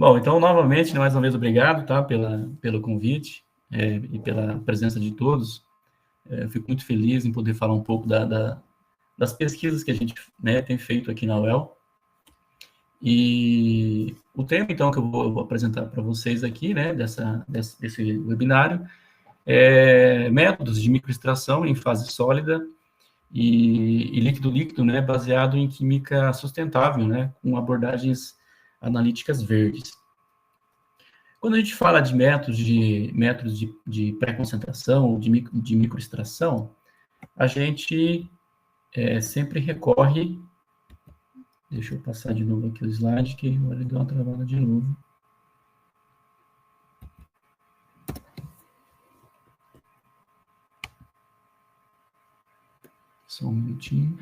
Bom, então, novamente, mais uma vez, obrigado, tá, pelo convite e pela presença de todos. Eu fico muito feliz em poder falar um pouco das pesquisas que a gente, né, tem feito aqui na UEL. E o tema, então, que eu vou apresentar para vocês aqui, né, desse webinário, é métodos de microextração em fase sólida e líquido-líquido, né, baseado em química sustentável, né, com abordagens analíticas verdes. Quando a gente fala de métodos de pré-concentração, de microextração, a gente sempre recorre... Deixa eu passar de novo aqui o slide, que ele deu uma travada de novo. Só um minutinho.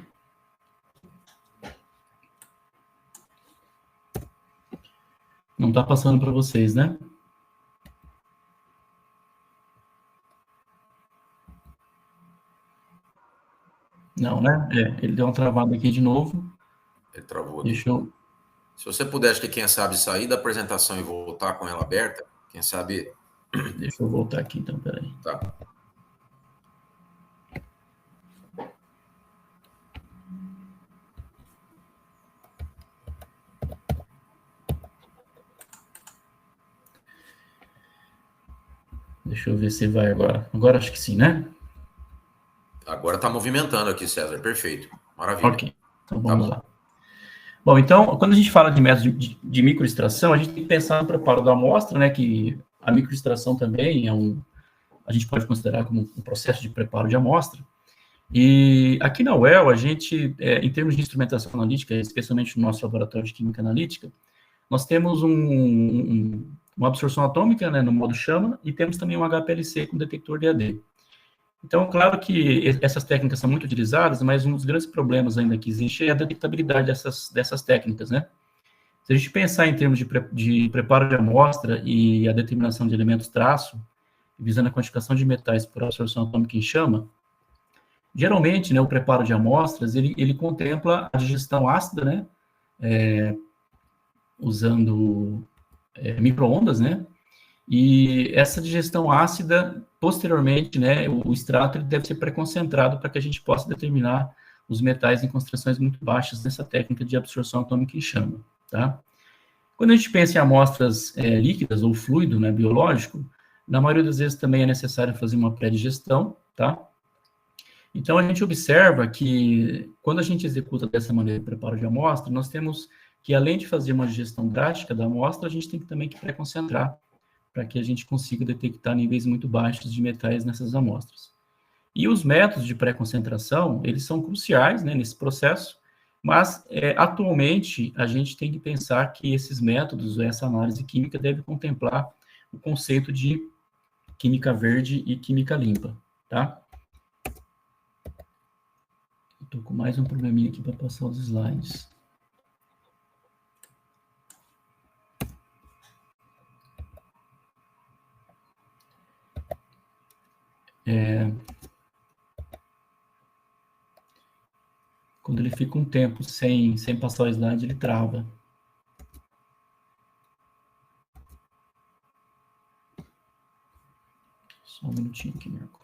Não está passando para vocês, né? Não, né? Ele deu uma travada aqui de novo. Ele travou aqui. Deixa eu... Se você puder, acho que quem sabe sair da apresentação e voltar com ela aberta, quem sabe... Deixa eu voltar aqui, então, peraí. Tá. Deixa eu ver se vai agora. Agora acho que sim, né? Agora está movimentando aqui, César. Perfeito. Maravilha. Ok, então vamos lá. Bom, então, quando a gente fala de método de microextração, a gente tem que pensar no preparo da amostra, né, que a microextração também a gente pode considerar como um processo de preparo de amostra. E aqui na UEL, a gente, em termos de instrumentação analítica, especialmente no nosso laboratório de química analítica, nós temos uma absorção atômica, né, no modo chama, e temos também um HPLC com detector de AD. Então, claro que essas técnicas são muito utilizadas, mas um dos grandes problemas ainda que existe é a detectabilidade dessas técnicas, né? Se a gente pensar em termos de preparo de amostra e a determinação de elementos traço, visando a quantificação de metais por absorção atômica em chama, geralmente, né, o preparo de amostras, ele contempla a digestão ácida, né, usando micro-ondas, né, e essa digestão ácida, posteriormente, né, o extrato ele deve ser pré-concentrado para que a gente possa determinar os metais em concentrações muito baixas nessa técnica de absorção atômica em chama, tá? Quando a gente pensa em amostras líquidas ou fluido, né, biológico, na maioria das vezes também é necessário fazer uma pré-digestão, tá? Então, a gente observa que, quando a gente executa dessa maneira o preparo de amostra, nós temos que, além de fazer uma digestão drástica da amostra, a gente tem que também que pré-concentrar, para que a gente consiga detectar níveis muito baixos de metais nessas amostras. E os métodos de pré-concentração, eles são cruciais, né, nesse processo, mas, atualmente, a gente tem que pensar que esses métodos, essa análise química, deve contemplar o conceito de química verde e química limpa, tá? Estou com mais um probleminha aqui para passar os slides. Quando ele fica um tempo sem passar o slide, ele trava. Só um minutinho aqui, Marco.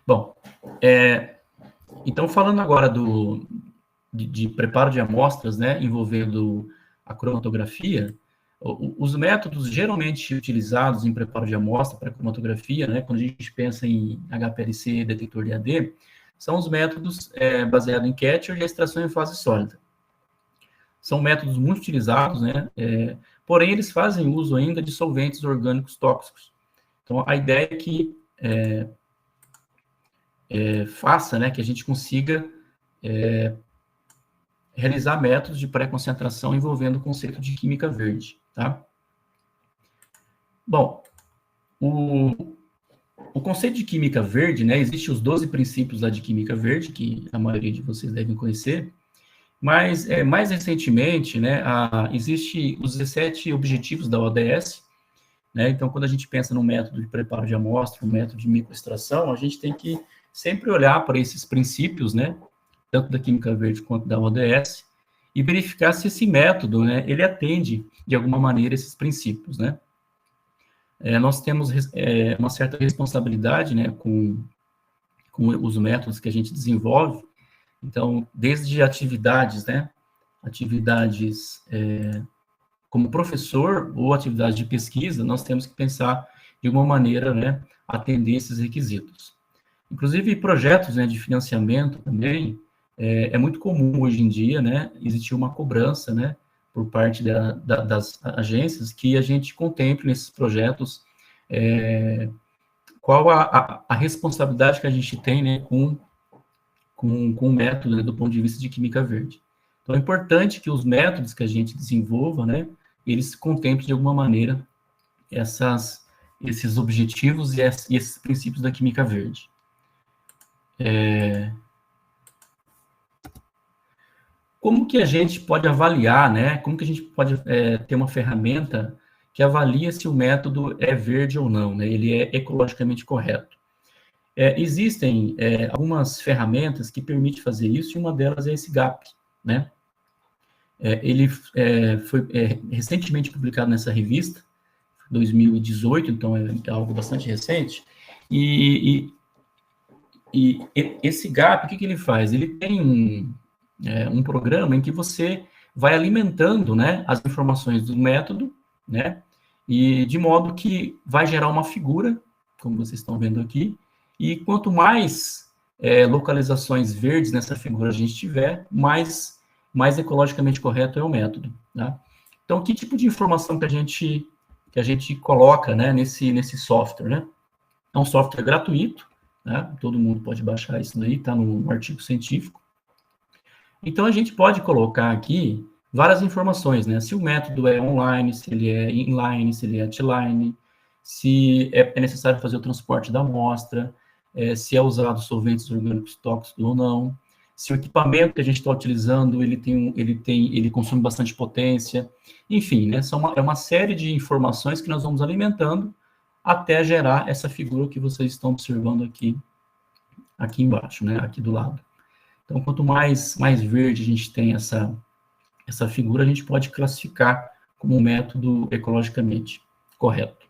Bom, então falando agora de preparo de amostras, né, envolvendo a cromatografia, os métodos geralmente utilizados em preparo de amostra para cromatografia, né, quando a gente pensa em HPLC, detector de AD, são os métodos baseados em Catcher e a extração em fase sólida. São métodos muito utilizados, né, porém eles fazem uso ainda de solventes orgânicos tóxicos. Então, a ideia é que faça, né, que a gente consiga realizar métodos de pré-concentração envolvendo o conceito de química verde, tá? Bom, o conceito de química verde, né, existe os 12 princípios lá de química verde, que a maioria de vocês devem conhecer, mas, mais recentemente, né, existe os 17 objetivos da ODS, né, então, quando a gente pensa no método de preparo de amostra, no método de microextração, a gente tem que sempre olhar para esses princípios, né, tanto da química verde quanto da ODS, e verificar se esse método, né, ele atende, de alguma maneira, esses princípios, né. Nós temos uma certa responsabilidade, né, com os métodos que a gente desenvolve, então, desde atividades, né, atividades como professor ou atividade de pesquisa, nós temos que pensar de uma maneira, né, atender esses requisitos. Inclusive, projetos, né, de financiamento também, é muito comum hoje em dia, né, existir uma cobrança, né, por parte das agências que a gente contemple nesses projetos qual a responsabilidade que a gente tem, né, com o método, né, do ponto de vista de química verde. Então, é importante que os métodos que a gente desenvolva, né, eles contemplem de alguma maneira esses objetivos e esses princípios da química verde. Como que a gente pode avaliar, né? Como que a gente pode ter uma ferramenta que avalia se o método é verde ou não, né? Ele é ecologicamente correto. Existem algumas ferramentas que permitem fazer isso, e uma delas é esse GAP, né? Ele foi recentemente publicado nessa revista, 2018, então é algo bastante recente, e esse GAP, o que ele faz? Ele tem um programa em que você vai alimentando, né, as informações do método, né, e de modo que vai gerar uma figura, como vocês estão vendo aqui, e quanto mais localizações verdes nessa figura a gente tiver, mais ecologicamente correto é o método, tá? Então, que tipo de informação que a gente coloca, né, nesse software, né? É um software gratuito, né? Todo mundo pode baixar isso daí, está no artigo científico. Então, a gente pode colocar aqui várias informações, né? Se o método é online, se ele é inline, se ele é outline, se é necessário fazer o transporte da amostra, se é usado solventes orgânicos tóxicos ou não, se o equipamento que a gente está utilizando, ele consome bastante potência, enfim, né? É uma série de informações que nós vamos alimentando até gerar essa figura que vocês estão observando aqui embaixo, né? Aqui do lado. Então, quanto mais verde a gente tem essa figura, a gente pode classificar como um método ecologicamente correto.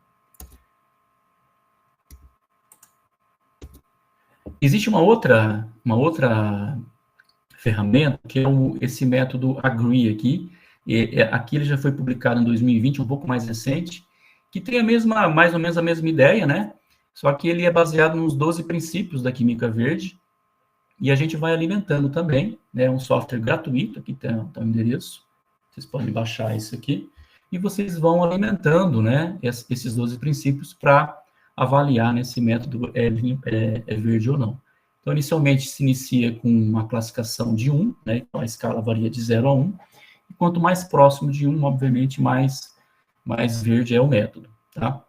Existe uma outra ferramenta, que é esse método AGREE aqui. Aqui ele já foi publicado em 2020, um pouco mais recente, que tem mais ou menos a mesma ideia, né? Só que ele é baseado nos 12 princípios da química verde, e a gente vai alimentando também, né? É um software gratuito, aqui está o endereço, vocês podem baixar isso aqui, e vocês vão alimentando, né, esses 12 princípios para avaliar, né, se método é verde ou não. Então, inicialmente, se inicia com uma classificação de 1, né, então a escala varia de 0 a 1, e quanto mais próximo de 1, obviamente, mais verde é o método, tá?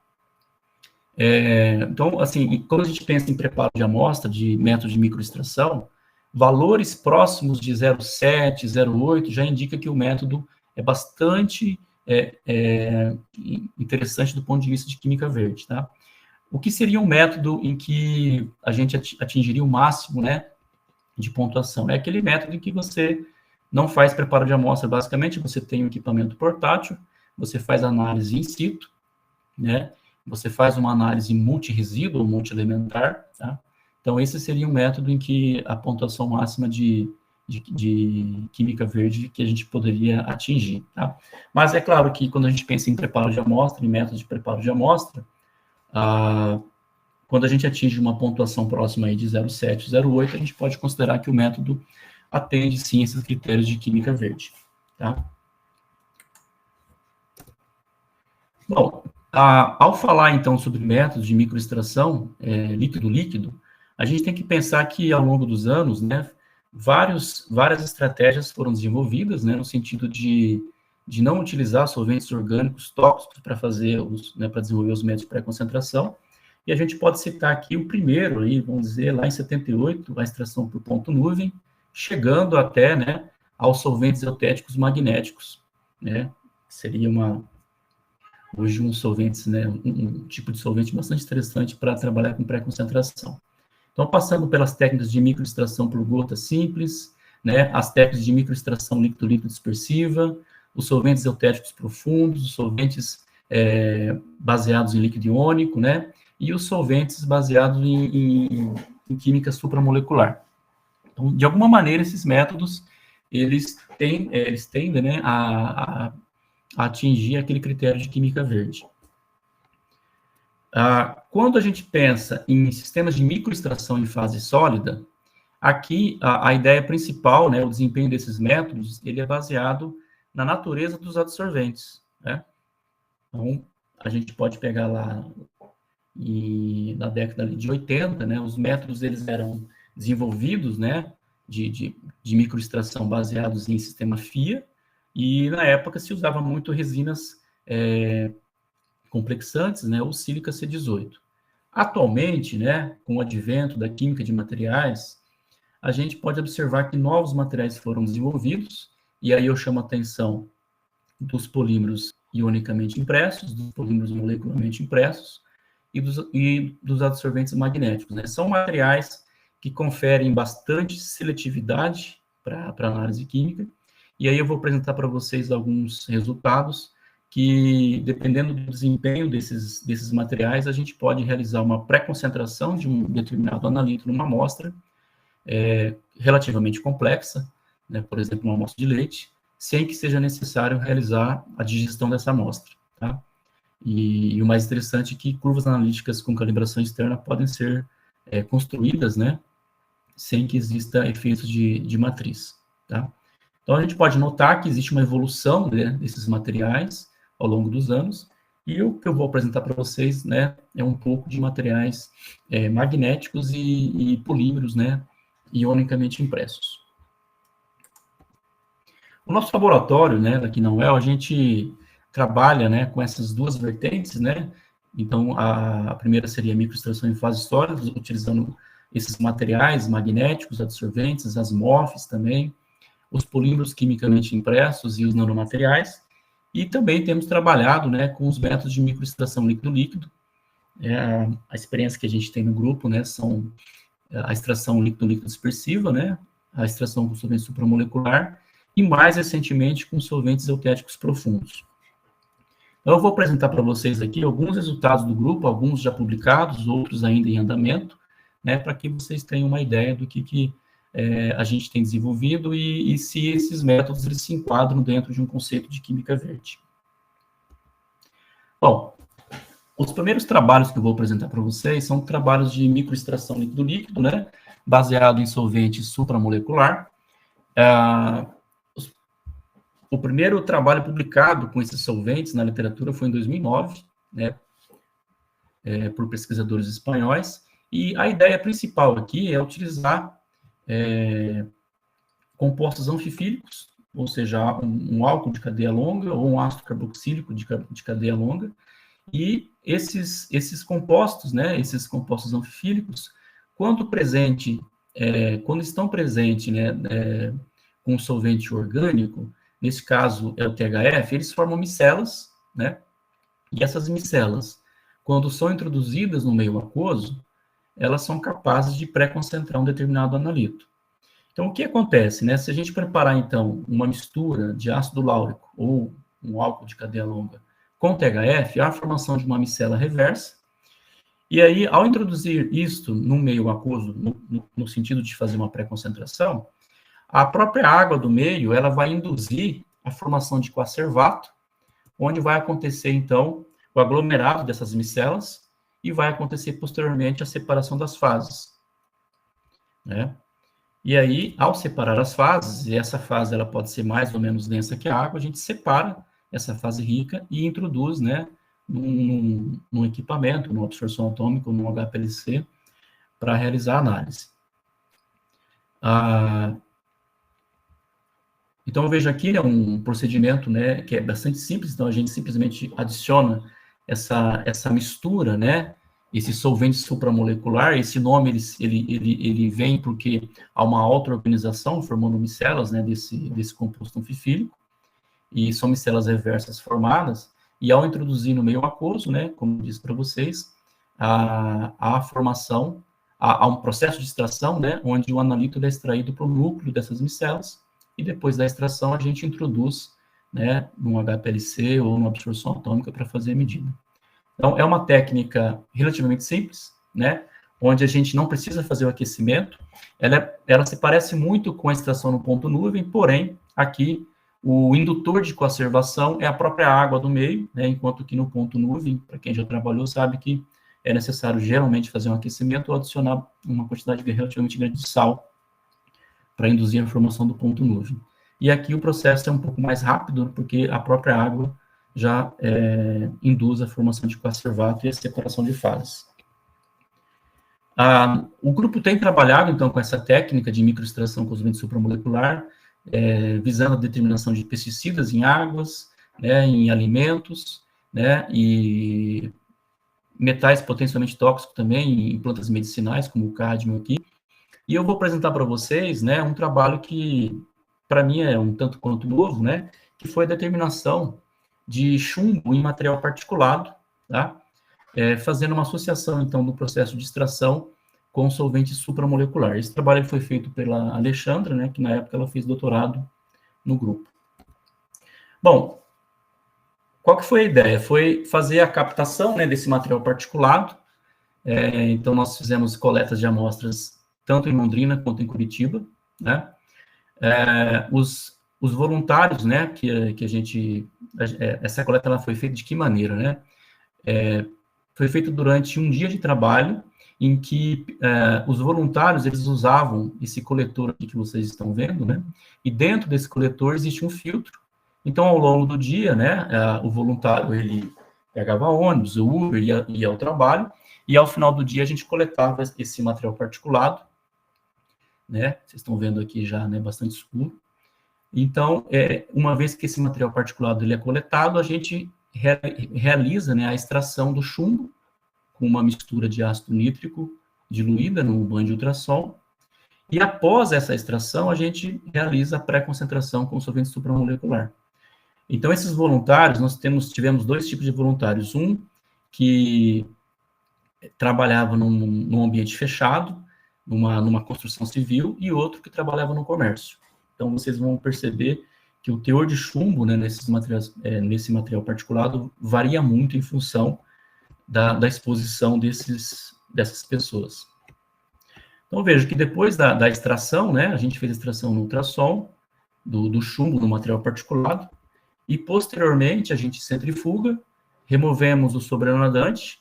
Então, assim, quando a gente pensa em preparo de amostra, de método de microextração, valores próximos de 0,7, 0,8 já indica que o método é bastante interessante do ponto de vista de química verde, tá? O que seria um método em que a gente atingiria o máximo, né, de pontuação? É aquele método em que você não faz preparo de amostra, basicamente, você tem um equipamento portátil, você faz análise in situ, né, você faz uma análise multiresíduo ou multielementar, tá? Então, esse seria um método em que a pontuação máxima de química verde que a gente poderia atingir, tá? Mas é claro que quando a gente pensa em preparo de amostra, em método de preparo de amostra, quando a gente atinge uma pontuação próxima aí de 0,7, 0,8, a gente pode considerar que o método atende, sim, esses critérios de química verde, tá? Bom, ao falar, então, sobre métodos de microextração líquido-líquido, a gente tem que pensar que, ao longo dos anos, né, várias estratégias foram desenvolvidas, né, no sentido de não utilizar solventes orgânicos tóxicos para para desenvolver os métodos de pré-concentração, e a gente pode citar aqui o primeiro, aí, vamos dizer, lá em 78, a extração por ponto nuvem, chegando até, né, aos solventes eutéticos magnéticos, né, seria hoje um solvente, né, um tipo de solvente bastante interessante para trabalhar com pré-concentração. Então, passando pelas técnicas de microextração por gota simples, né, as técnicas de microextração líquido-líquido dispersiva, os solventes eutéticos profundos, os solventes baseados em líquido iônico, né, e os solventes baseados em química supramolecular. Então, de alguma maneira, esses métodos, eles tendem, né, a atingir aquele critério de química verde. Quando a gente pensa em sistemas de microextração em fase sólida, aqui a ideia principal, né, o desempenho desses métodos, ele é baseado na natureza dos adsorventes, né? Então, a gente pode pegar lá na década de 80, né, os métodos eles eram desenvolvidos, né, de microextração baseados em sistema FIA, e na época se usava muito resinas complexantes, né, ou sílica C18. Atualmente, né, com o advento da química de materiais, a gente pode observar que novos materiais foram desenvolvidos, e aí eu chamo a atenção dos polímeros ionicamente impressos, dos polímeros molecularmente impressos, e dos adsorventes magnéticos, né? São materiais que conferem bastante seletividade para análise química, e aí eu vou apresentar para vocês alguns resultados que, dependendo do desempenho desses materiais, a gente pode realizar uma pré-concentração de um determinado analito numa amostra relativamente complexa, né, por exemplo, uma amostra de leite, sem que seja necessário realizar a digestão dessa amostra, tá? E o mais interessante é que curvas analíticas com calibração externa podem ser construídas, né, sem que exista efeitos de matriz, tá? Então, a gente pode notar que existe uma evolução, né, desses materiais ao longo dos anos, e o que eu vou apresentar para vocês, né, é um pouco de materiais magnéticos e polímeros, né, ionicamente impressos. O nosso laboratório, né, aqui na UEL, a gente trabalha, né, com essas duas vertentes, né. Então, a primeira seria a microextração em fase sólida, utilizando esses materiais magnéticos, adsorventes, as MOFs também, os polímeros quimicamente impressos e os nanomateriais, e também temos trabalhado, né, com os métodos de microextração líquido-líquido. A experiência que a gente tem no grupo, né, são a extração líquido-líquido dispersiva, né, a extração com solvente supramolecular, e mais recentemente com solventes eutéticos profundos. Então, eu vou apresentar para vocês aqui alguns resultados do grupo, alguns já publicados, outros ainda em andamento, né, para que vocês tenham uma ideia do que a gente tem desenvolvido e se esses métodos eles se enquadram dentro de um conceito de química verde. Bom, os primeiros trabalhos que eu vou apresentar para vocês são trabalhos de microextração líquido-líquido, né, baseado em solvente supramolecular. O primeiro trabalho publicado com esses solventes na literatura foi em 2009, né, por pesquisadores espanhóis, e a ideia principal aqui é utilizar compostos anfifílicos, ou seja, um álcool de cadeia longa ou um ácido carboxílico de cadeia longa, e esses compostos, né, esses compostos anfifílicos, quando estão presentes, né, com solvente orgânico, nesse caso é o THF, eles formam micelas, né, e essas micelas, quando são introduzidas no meio aquoso, elas são capazes de pré-concentrar um determinado analito. Então, o que acontece, né? Se a gente preparar, então, uma mistura de ácido láurico ou um álcool de cadeia longa com THF, há a formação de uma micela reversa, e aí, ao introduzir isto no meio aquoso, no sentido de fazer uma pré-concentração, a própria água do meio, ela vai induzir a formação de coacervato, onde vai acontecer, então, o aglomerado dessas micelas, e vai acontecer posteriormente a separação das fases, né? E aí, ao separar as fases, e essa fase ela pode ser mais ou menos densa que a água, a gente separa essa fase rica e introduz, né, num equipamento, numa absorção atômica, num HPLC, para realizar a análise. Então, eu vejo aqui um procedimento, né, que é bastante simples, então a gente simplesmente adiciona essa mistura, né, esse solvente supramolecular, esse nome, ele vem porque há uma auto-organização formando micelas, né, desse composto anfifílico, e são micelas reversas formadas, e ao introduzir no meio aquoso, né, como eu disse para vocês, a formação há um processo de extração, né, onde o analito é extraído para o núcleo dessas micelas, e depois da extração a gente introduz, né, num HPLC ou numa absorção atômica para fazer a medida. Então, é uma técnica relativamente simples, né, onde a gente não precisa fazer o aquecimento. Ela se parece muito com a extração no ponto nuvem, porém, aqui, o indutor de coacervação é a própria água do meio, né, enquanto que no ponto nuvem, para quem já trabalhou, sabe que é necessário geralmente fazer um aquecimento ou adicionar uma quantidade relativamente grande de sal para induzir a formação do ponto nuvem. E aqui o processo é um pouco mais rápido, porque a própria água já induz a formação de coacervato e a separação de fases. O grupo tem trabalhado, então, com essa técnica de microextração com solvente supramolecular, visando a determinação de pesticidas em águas, né, em alimentos, né, e metais potencialmente tóxicos também em plantas medicinais, como o cádmio aqui. E eu vou apresentar para vocês, né, um trabalho que, para mim, é um tanto quanto novo, né, que foi a determinação de chumbo em material particulado, tá? Fazendo uma associação, então, do processo de extração com solvente supramolecular. Esse trabalho foi feito pela Alexandra, né, que na época ela fez doutorado no grupo. Bom, qual que foi a ideia? Foi fazer a captação, né, desse material particulado. Então, nós fizemos coletas de amostras tanto em Londrina quanto em Curitiba, né? Os voluntários, né, que a gente... essa coleta ela foi feita de que maneira, né? Foi feito durante um dia de trabalho, em que os voluntários, eles usavam esse coletor aqui que vocês estão vendo, né? E dentro desse coletor existe um filtro. Então, ao longo do dia, né, o voluntário, ele pegava ônibus, o Uber, ia ao trabalho, e ao final do dia a gente coletava esse material particulado, né? Vocês estão vendo aqui já, né, bastante escuro. Então, uma vez que esse material particulado ele é coletado, a gente realiza, né, a extração do chumbo com uma mistura de ácido nítrico diluída no banho de ultrassom, e após essa extração, a gente realiza a pré-concentração com solvente supramolecular. Então, esses voluntários, nós tivemos dois tipos de voluntários, um que trabalhava num ambiente fechado, numa construção civil, e outro que trabalhava no comércio. Então, vocês vão perceber que o teor de chumbo, né, nesse material particulado varia muito em função da exposição dessas pessoas. Então, vejo que depois da extração, né, a gente fez a extração no ultrassom do chumbo no material particulado, e posteriormente a gente centrifuga, removemos o sobrenadante,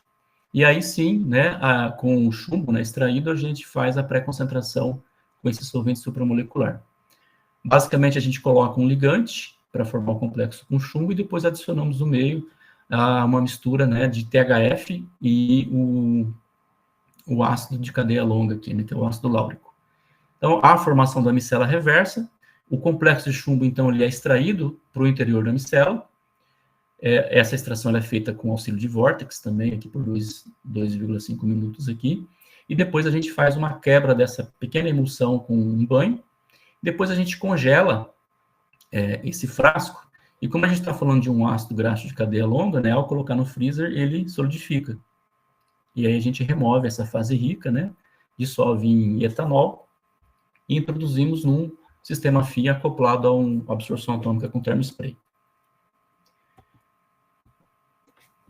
e aí sim, né, com o chumbo, né, extraído, a gente faz a pré-concentração com esse solvente supramolecular. Basicamente, a gente coloca um ligante para formar o complexo com chumbo, e depois adicionamos no meio uma mistura, né, de THF e o ácido de cadeia longa aqui, né, que é o ácido láurico. Então, a formação da micela reversa, o complexo de chumbo, então, ele é extraído para o interior da micela. Essa extração ela é feita com auxílio de vórtex também, aqui por 2,5 minutos aqui, e depois a gente faz uma quebra dessa pequena emulsão com um banho, depois a gente congela esse frasco, e como a gente está falando de um ácido graxo de cadeia longa, né, ao colocar no freezer, ele solidifica. E aí a gente remove essa fase rica, né, dissolve em etanol, e introduzimos num sistema FIA acoplado a uma absorção atômica com termospray.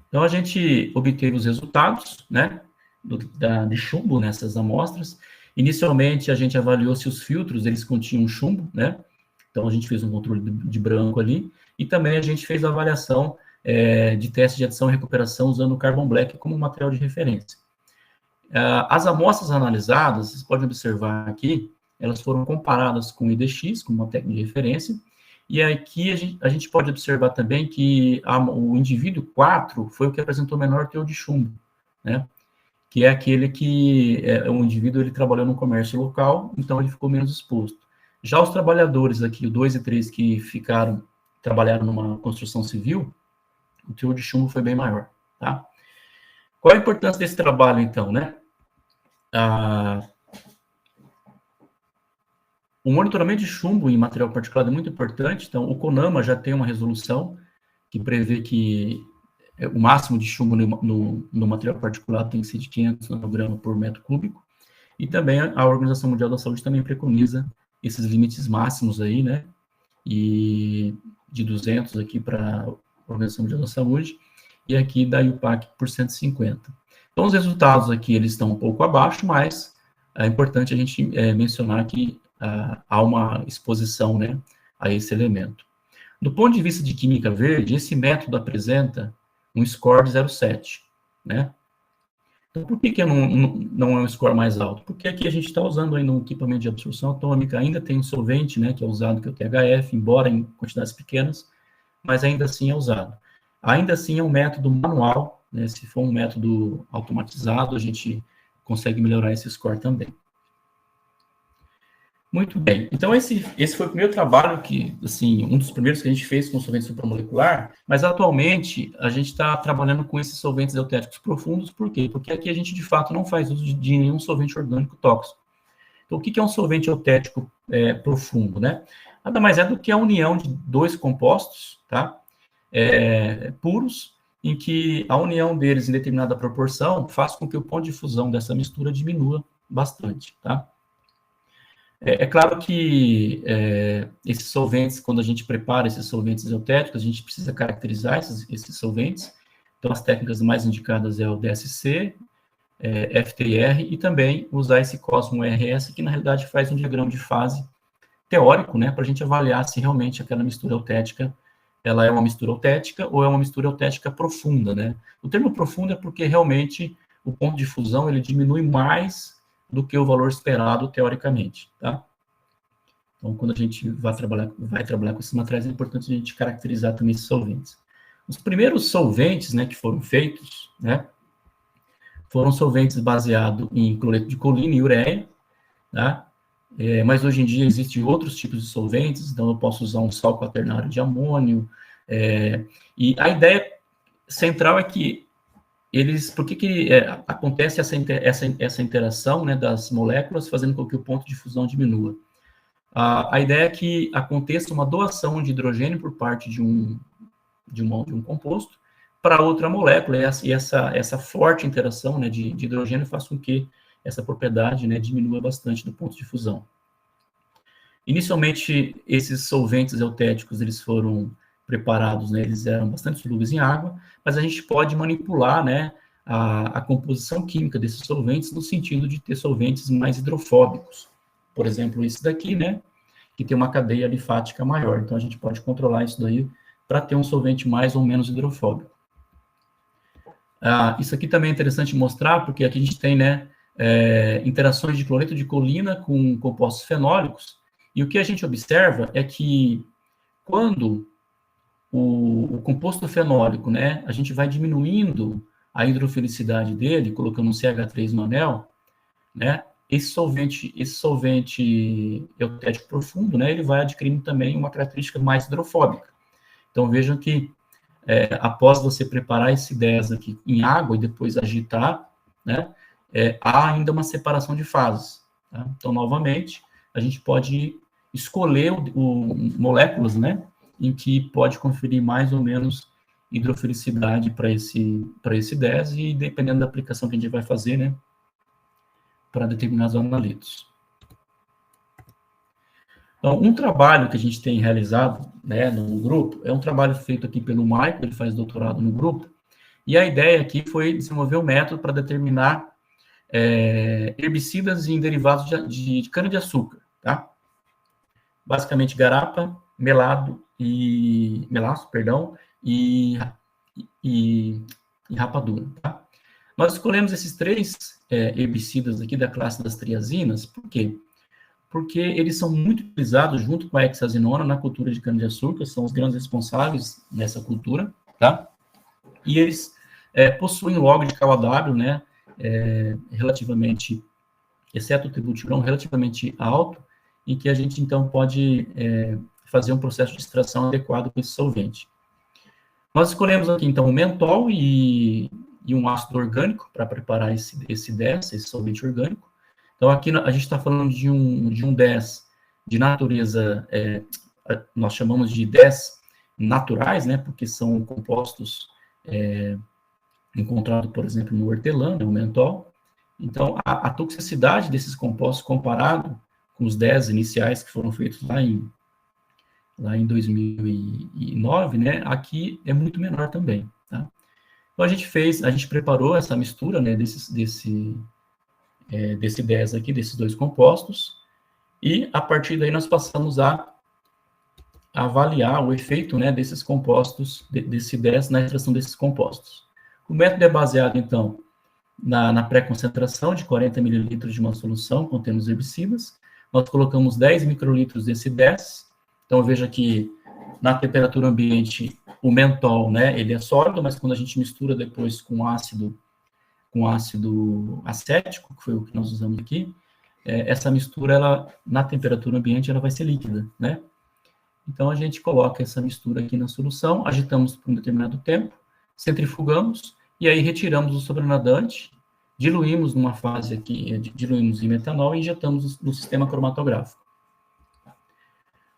Então, a gente obteve os resultados, né, de chumbo nessas amostras. Inicialmente, a gente avaliou se os filtros, eles continham chumbo, né, então a gente fez um controle de branco ali, e também a gente fez a avaliação de teste de adição e recuperação usando o Carbon Black como material de referência. As amostras analisadas, vocês podem observar aqui, elas foram comparadas com o IDX, como uma técnica de referência, e aqui a gente pode observar também que o indivíduo 4 foi o que apresentou menor teor de chumbo, né? Que é aquele que o indivíduo ele trabalhou no comércio local, então ele ficou menos exposto. Já os trabalhadores aqui, o 2 e 3, que trabalharam numa construção civil, o teor de chumbo foi bem maior, tá? Qual a importância desse trabalho, então, né? O monitoramento de chumbo em material particulado é muito importante, então o CONAMA já tem uma resolução que prevê que o máximo de chumbo no material particulado tem que ser de 500 nanogramas por metro cúbico, E também a Organização Mundial da Saúde também preconiza esses limites máximos aí, né, e de 200 aqui para a Organização Mundial da Saúde, e aqui da IUPAC por 150. Então, os resultados aqui, eles estão um pouco abaixo, mas é importante a gente mencionar que há uma exposição, né, a esse elemento. Do ponto de vista de química verde, esse método apresenta um score de 0,7, né? Então, por que não é um score mais alto? Porque aqui a gente está usando ainda um equipamento de absorção atômica, ainda tem um solvente, né, que é usado, que é o THF, embora em quantidades pequenas, mas ainda assim é usado. Ainda assim é um método manual, né, se for um método automatizado, a gente consegue melhorar esse score também. Muito bem. Então, esse foi o primeiro trabalho que, assim, um dos primeiros que a gente fez com solvente supramolecular, mas atualmente a gente está trabalhando com esses solventes eutéticos profundos, por quê? Porque aqui a gente, de fato, não faz uso de nenhum solvente orgânico tóxico. Então, o que é um solvente eutético profundo, né? Nada mais é do que a união de dois compostos, tá? Puros, em que a união deles em determinada proporção faz com que o ponto de fusão dessa mistura diminua bastante, tá? É claro que esses solventes, quando a gente prepara esses solventes eutéticos, a gente precisa caracterizar esses solventes. Então, as técnicas mais indicadas é o DSC, FTR, e também usar esse Cosmo RS, que na realidade faz um diagrama de fase teórico, né, para a gente avaliar se realmente aquela mistura eutética, ela é uma mistura eutética ou é uma mistura eutética profunda, né. O termo profundo é porque realmente o ponto de fusão, ele diminui mais do que o valor esperado teoricamente, tá? Então, quando a gente vai trabalhar com esses materiais, é importante a gente caracterizar também esses solventes. Os primeiros solventes, né, que foram feitos, né, foram solventes baseados em cloreto de colina e ureia, tá? Mas hoje em dia existem outros tipos de solventes, então eu posso usar um sal quaternário de amônio, e a ideia central é que por que acontece essa interação, né, das moléculas, fazendo com que o ponto de fusão diminua? A ideia é que aconteça uma doação de hidrogênio por parte de um composto para outra molécula, e essa forte interação, né, de hidrogênio faz com que essa propriedade, né, diminua bastante do ponto de fusão. Inicialmente, esses solventes eutéticos, eles foram preparados, né, eles eram bastante solúveis em água, mas a gente pode manipular, né, a composição química desses solventes no sentido de ter solventes mais hidrofóbicos. Por exemplo, esse daqui, né, que tem uma cadeia alifática maior. Então, a gente pode controlar isso daí para ter um solvente mais ou menos hidrofóbico. Isso aqui também é interessante mostrar, porque aqui a gente tem, né, interações de cloreto de colina com compostos fenólicos, e o que a gente observa é que quando o composto fenólico, né, a gente vai diminuindo a hidrofilicidade dele, colocando um CH3 no anel, né, esse solvente eutético profundo, né, ele vai adquirindo também uma característica mais hidrofóbica. Então, vejam que após você preparar esse 10 aqui em água e depois agitar, né, há ainda uma separação de fases. Tá? Então, novamente, a gente pode escolher moléculas, né, em que pode conferir mais ou menos hidrofilicidade para esse 10, e dependendo da aplicação que a gente vai fazer, né, para determinados analitos. Então, um trabalho que a gente tem realizado, né, no grupo, é um trabalho feito aqui pelo Michael, ele faz doutorado no grupo, e a ideia aqui foi desenvolver um método para determinar herbicidas em derivados de cana-de-açúcar, tá? Basicamente, garapa, melaço, e rapadura, tá? Nós escolhemos esses 3 herbicidas aqui da classe das triazinas, por quê? Porque eles são muito utilizados junto com a hexazinona na cultura de cana-de-açúcar, são os grandes responsáveis nessa cultura, tá? E eles possuem log de KW, né, relativamente, exceto o tributirão, relativamente alto, em que a gente, então, pode fazer um processo de extração adequado com esse solvente. Nós escolhemos aqui, então, o mentol e um ácido orgânico para preparar esse solvente orgânico. Então, aqui a gente está falando de um 10 de natureza, nós chamamos de 10 naturais, né, porque são compostos encontrados, por exemplo, no hortelã, né, o mentol, Então, a toxicidade desses compostos comparado com os 10 iniciais que foram feitos lá em 2009, né, aqui é muito menor também, tá? Então, a gente preparou essa mistura, né, desse 10 aqui, desses dois compostos, e a partir daí nós passamos a avaliar o efeito, né, desses compostos, desse 10 na extração desses compostos. O método é baseado, então, na pré-concentração de 40 mililitros de uma solução contendo os herbicidas. Nós colocamos 10 microlitros desse 10. Então, veja que na temperatura ambiente, o mentol, né, ele é sólido, mas quando a gente mistura depois com ácido acético, que foi o que nós usamos aqui, essa mistura, ela, na temperatura ambiente, ela vai ser líquida, né? Então, a gente coloca essa mistura aqui na solução, agitamos por um determinado tempo, centrifugamos, e aí retiramos o sobrenadante, diluímos numa fase aqui, diluímos em metanol e injetamos no sistema cromatográfico.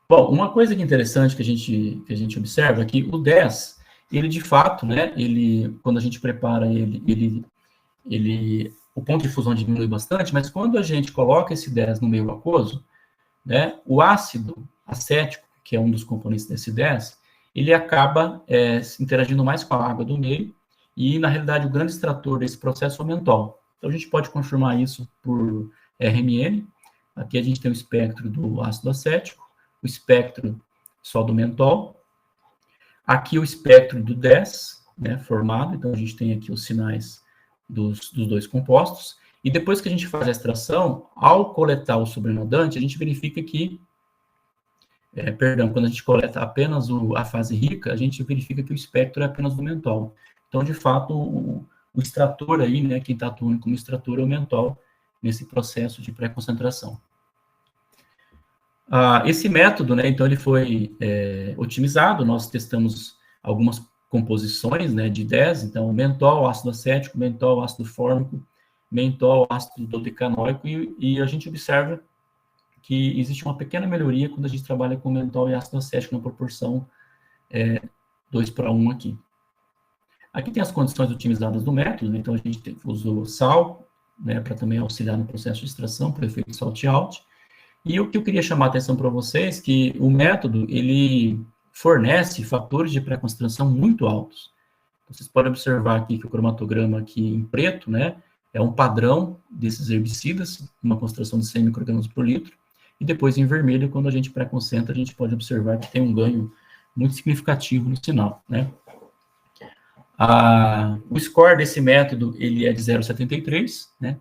Bom, uma coisa que é interessante que a gente observa é que o 10, ele de fato, né, quando a gente prepara o ponto de fusão diminui bastante, mas quando a gente coloca esse 10 no meio aquoso, né, o ácido acético, que é um dos componentes desse 10, ele acaba interagindo mais com a água do meio, e, na realidade, o grande extrator desse processo é o mentol. Então, a gente pode confirmar isso por RMN. Aqui a gente tem o espectro do ácido acético, o espectro só do mentol. Aqui o espectro do 10, né, formado. Então, a gente tem aqui os sinais dos dois compostos. E depois que a gente faz a extração, ao coletar o sobrenadante, a gente verifica que quando a gente coleta apenas a fase rica, a gente verifica que o espectro é apenas do mentol. Então, de fato, o extrator aí, né, quem está atuando como extrator é o mentol nesse processo de pré-concentração. Esse método, né, então, ele foi otimizado, nós testamos algumas composições, né, de 10, então, mentol, ácido acético, mentol, ácido fórmico, mentol, ácido dodecanoico, e a gente observa que existe uma pequena melhoria quando a gente trabalha com mentol e ácido acético na proporção 2:1 aqui. Aqui tem as condições otimizadas do método, né? Então a gente usou sal, né, para também auxiliar no processo de extração, para o efeito salt-out. E o que eu queria chamar a atenção para vocês é que o método, ele fornece fatores de pré-concentração muito altos. Vocês podem observar aqui que o cromatograma aqui em preto, né, é um padrão desses herbicidas, uma concentração de 100 microgramas por litro, e depois em vermelho, quando a gente pré-concentra, a gente pode observar que tem um ganho muito significativo no sinal, né. O score desse método, ele é de 0,73, né,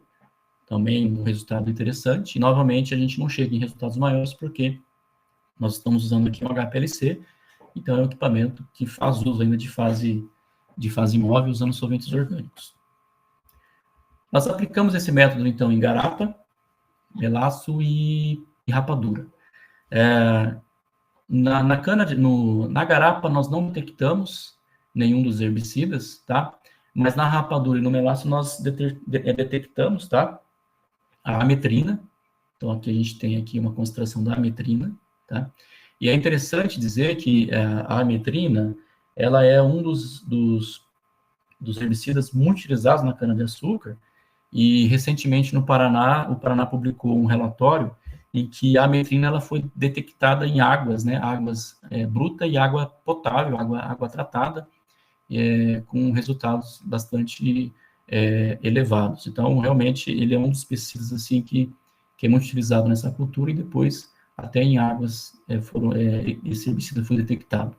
também um resultado interessante, e novamente a gente não chega em resultados maiores, porque nós estamos usando aqui um HPLC, então é um equipamento que faz uso ainda de fase móvel, usando solventes orgânicos. Nós aplicamos esse método, então, em garapa, melaço e rapadura. Na garapa, nós não detectamos nenhum dos herbicidas, tá? Mas na rapadura e no melaço, nós detectamos, tá? A ametrina. Então, aqui a gente tem aqui uma concentração da ametrina, tá? E é interessante dizer que a ametrina, ela é um dos herbicidas muito utilizados na cana-de-açúcar, e recentemente no Paraná, o Paraná publicou um relatório em que a ametrina ela foi detectada em águas, né, águas bruta e água potável, água tratada, com resultados bastante elevados. Então, realmente, ele é um dos pesticidas assim, que é muito utilizado nessa cultura, e depois, até em águas, esse herbicida foi detectado.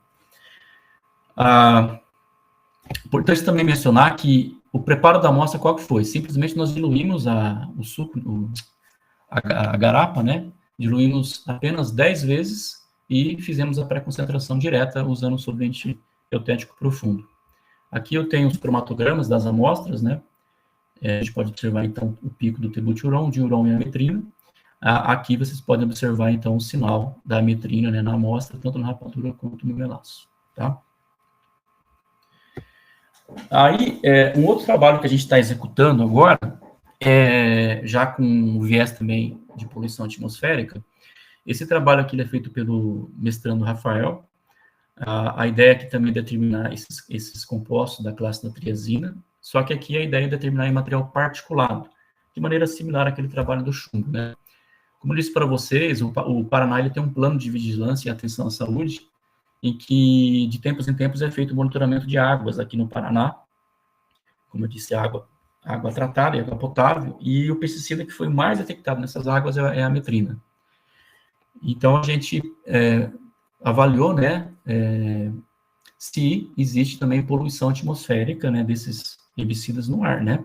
Importante também mencionar que o preparo da amostra, qual que foi? Simplesmente nós diluímos o suco, a garapa, né? Diluímos apenas 10 vezes e fizemos a pré-concentração direta usando o solvente eutético profundo. Aqui eu tenho os cromatogramas das amostras, né? A gente pode observar, então, o pico do tebutyron, diuron e ametrina. Aqui vocês podem observar, então, o sinal da ametrina, né, na amostra, tanto na rapadura quanto no melaço, tá? Aí, um outro trabalho que a gente está executando agora, já com o viés também de poluição atmosférica, esse trabalho aqui é feito pelo mestrando Rafael. A ideia aqui também é determinar esses compostos da classe da triazina, só que aqui a ideia é determinar em material particulado. O de maneira similar àquele trabalho do chumbo, né? Como eu disse para vocês, o Paraná ele tem um plano de vigilância e atenção à saúde, em que, de tempos em tempos, é feito o monitoramento de águas aqui no Paraná. Como eu disse, água tratada e água potável, e o pesticida que foi mais detectado nessas águas é a metrina. Então, a gente avaliou, né, se existe também poluição atmosférica, né, desses herbicidas no ar, né.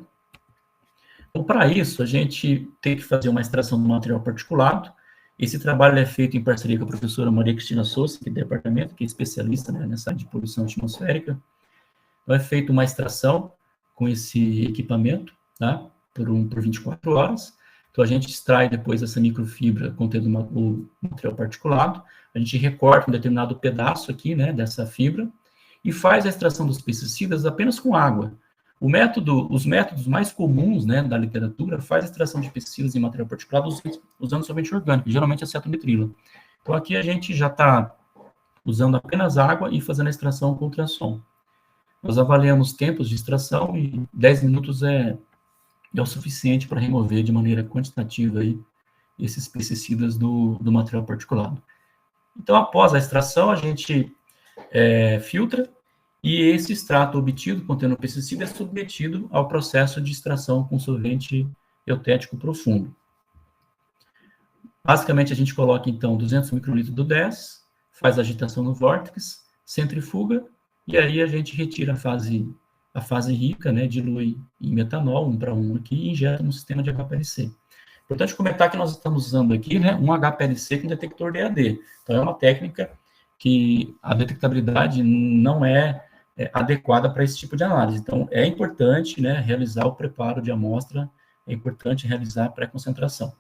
Então, para isso, a gente tem que fazer uma extração do material particulado. Esse trabalho é feito em parceria com a professora Maria Cristina Souza, que é do departamento, que é especialista, né, nessa área de poluição atmosférica. Então, é feita uma extração com esse equipamento, tá, por 24 horas. Então, a gente extrai depois essa microfibra contendo o material particulado, a gente recorta um determinado pedaço aqui, né, dessa fibra, e faz a extração dos pesticidas apenas com água. Os métodos mais comuns, né, da literatura faz a extração de pesticidas em material particulado usando somente orgânico, geralmente acetonitrilo. Então, aqui a gente já está usando apenas água e fazendo a extração com ultrassom. Nós avaliamos tempos de extração e 10 minutos é o suficiente para remover de maneira quantitativa aí esses pesticidas do material particulado. Então, após a extração, a gente filtra, e esse extrato obtido contendo pesticida é submetido ao processo de extração com solvente eutético profundo. Basicamente, a gente coloca, então, 200 microlitros do 10, faz a agitação no vórtice, centrifuga, e aí a gente retira a fase rica, né, dilui em metanol, 1 para 1 aqui, e injeta no sistema de HPLC. Importante comentar que nós estamos usando aqui, né, um HPLC com detector DAD. Então, é uma técnica que a detectabilidade não é adequada para esse tipo de análise. Então, é importante, né, realizar o preparo de amostra, é importante realizar a pré-concentração.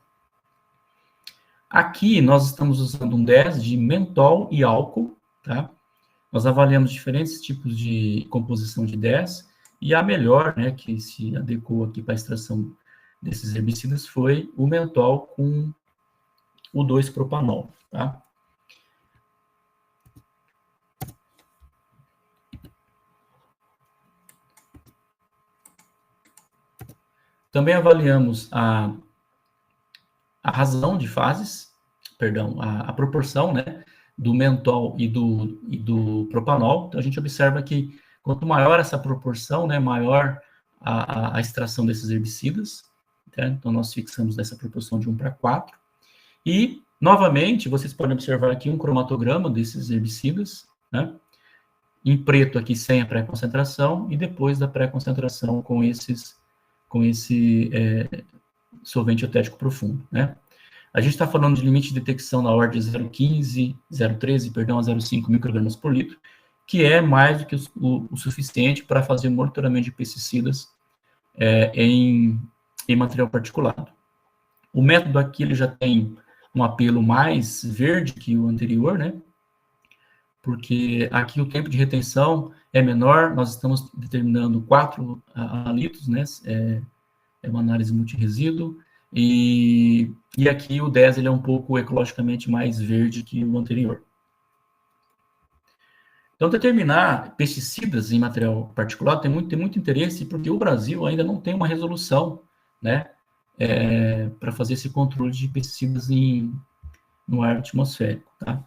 Aqui, nós estamos usando um 10 de mentol e álcool, tá? Nós avaliamos diferentes tipos de composição de 10, e a melhor, né, que se adequou aqui para a extração desses herbicidas foi o mentol com o 2-propanol, tá? Também avaliamos a razão de fases, perdão, a proporção, né, do mentol e do propanol. Então, a gente observa que quanto maior essa proporção, né, maior a extração desses herbicidas. Tá? Então, nós fixamos essa proporção de 1 para 4. E, novamente, vocês podem observar aqui um cromatograma desses herbicidas, né, em preto aqui sem a pré-concentração, e depois da pré-concentração com esse solvente eutético profundo, né? A gente está falando de limite de detecção na ordem de 0,15, 0,13, perdão, a 0,5 microgramas por litro, que é mais do que o suficiente para fazer monitoramento de pesticidas em material particulado. O método aqui ele já tem um apelo mais verde que o anterior, né? Porque aqui o tempo de retenção é menor, nós estamos determinando 4 litros, né? É uma análise multiresíduo, e aqui o 10 ele é um pouco ecologicamente mais verde que o anterior. Então, determinar pesticidas em material particulado tem muito interesse, porque o Brasil ainda não tem uma resolução, né, para fazer esse controle de pesticidas no ar atmosférico, tá?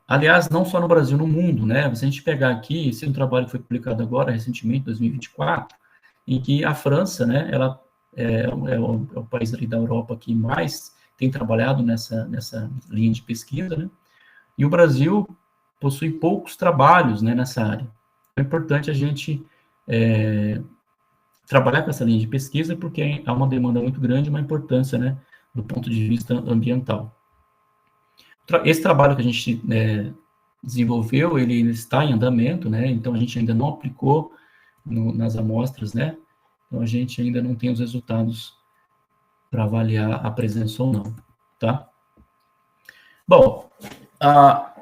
Aliás, não só no Brasil, no mundo, né? Se a gente pegar aqui, esse é um trabalho que foi publicado agora, recentemente, 2024, em que a França, né, ela é o país ali da Europa que mais tem trabalhado nessa linha de pesquisa, né? E o Brasil possui poucos trabalhos, né, nessa área. É importante a gente trabalhar com essa linha de pesquisa, porque há uma demanda muito grande, uma importância, né, do ponto de vista ambiental. Esse trabalho que a gente desenvolveu, ele está em andamento, né, então a gente ainda não aplicou nas amostras, né, então a gente ainda não tem os resultados para avaliar a presença ou não, tá? Bom,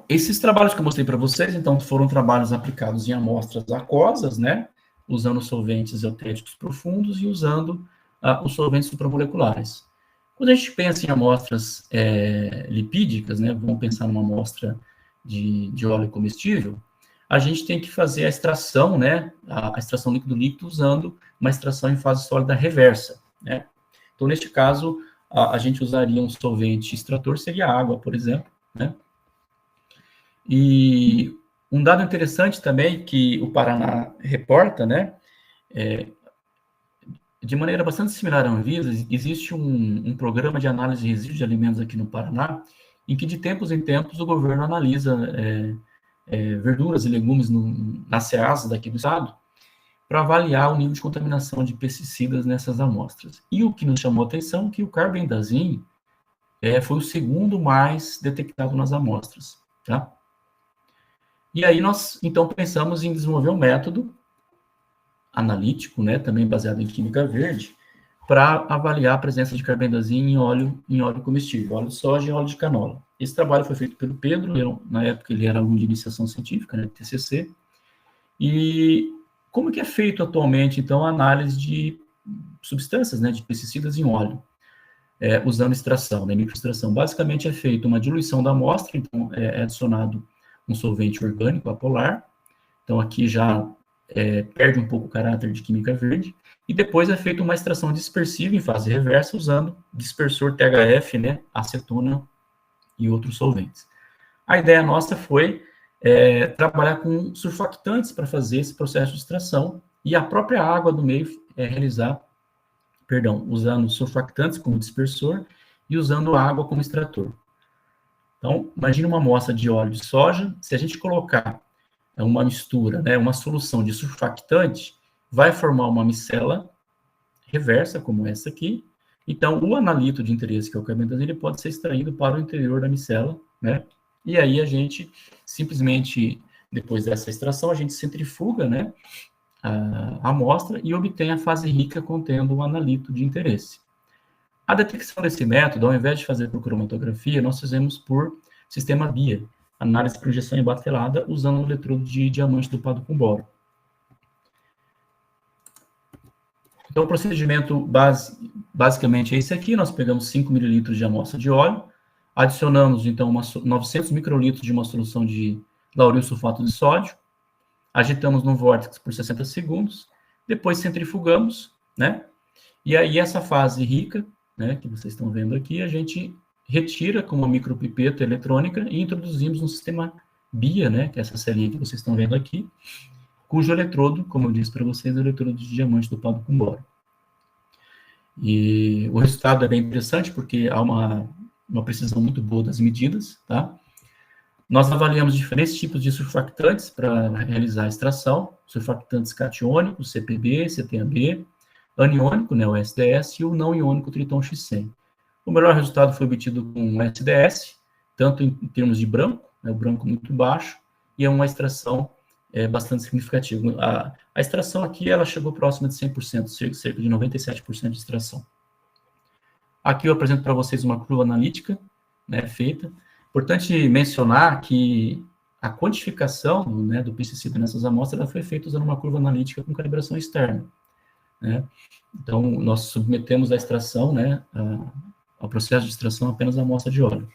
esses trabalhos que eu mostrei para vocês, então, foram trabalhos aplicados em amostras aquosas, né, usando solventes eutéticos profundos e usando os solventes supramoleculares. Quando a gente pensa em amostras lipídicas, né, vamos pensar numa amostra de óleo comestível, a gente tem que fazer a extração, né, a extração líquido-líquido usando uma extração em fase sólida reversa, né? Então, neste caso, a gente usaria um solvente extrator, seria água, por exemplo, né? E um dado interessante também que o Paraná reporta, né, de maneira bastante similar à Anvisa, existe um programa de análise de resíduos de alimentos aqui no Paraná, em que de tempos em tempos o governo analisa verduras e legumes nas ceases daqui do estado, para avaliar o nível de contaminação de pesticidas nessas amostras. E o que nos chamou a atenção é que o carbendazim foi o segundo mais detectado nas amostras, tá? E aí nós, então, pensamos em desenvolver um método analítico, né, também baseado em química verde, para avaliar a presença de carbendazim em óleo comestível, óleo de soja e óleo de canola. Esse trabalho foi feito pelo Pedro, na época ele era aluno de iniciação científica, né, TCC, e como que é feito atualmente, então, a análise de substâncias, né, de pesticidas em óleo, usando extração, né, microextração. Basicamente é feita uma diluição da amostra, então é adicionado um solvente orgânico apolar, então aqui já perde um pouco o caráter de química verde, e depois é feita uma extração dispersiva em fase reversa, usando dispersor THF, né, acetona e outros solventes. A ideia nossa foi trabalhar com surfactantes para fazer esse processo de extração, e a própria água do meio usando surfactantes como dispersor e usando água como extrator. Então, imagine uma amostra de óleo de soja, se a gente colocar uma mistura, né, uma solução de surfactante, vai formar uma micela reversa, como essa aqui. Então, o analito de interesse, que é o carbendazim, ele pode ser extraído para o interior da micela, né? E aí a gente, simplesmente, depois dessa extração, a gente centrifuga, né, a amostra e obtém a fase rica contendo o analito de interesse. A detecção desse método, ao invés de fazer por cromatografia, nós fizemos por sistema BIA, análise por injeção embatelada, usando um eletrodo de diamante dopado com boro. Então, o procedimento basicamente é esse aqui. Nós pegamos 5 ml de amostra de óleo, adicionamos, então, 900 microlitros de uma solução de lauril sulfato de sódio, agitamos no vórtice por 60 segundos, depois centrifugamos, né? E aí, essa fase rica, né, que vocês estão vendo aqui, a gente retira com uma micropipeta eletrônica e introduzimos no sistema BIA, né, que é essa selinha que vocês estão vendo aqui, cujo eletrodo, como eu disse para vocês, é o eletrodo de diamante dopado com boro. E o resultado é bem interessante, porque há uma precisão muito boa das medidas, tá? Nós avaliamos diferentes tipos de surfactantes para realizar a extração, surfactantes catiônicos, CPB, CTAB, aniônico, né, o SDS, e o não iônico Triton-X100. O melhor resultado foi obtido com o SDS, tanto em termos de branco, né, o branco muito baixo, e é uma extração bastante significativa. A extração aqui, ela chegou próxima de 100%, cerca de 97% de extração. Aqui eu apresento para vocês uma curva analítica, né, feita. Importante mencionar que a quantificação, né, do pesticida nessas amostras ela foi feita usando uma curva analítica com calibração externa, né? Então, nós submetemos a extração, né, ao processo de extração apenas a amostra de óleo.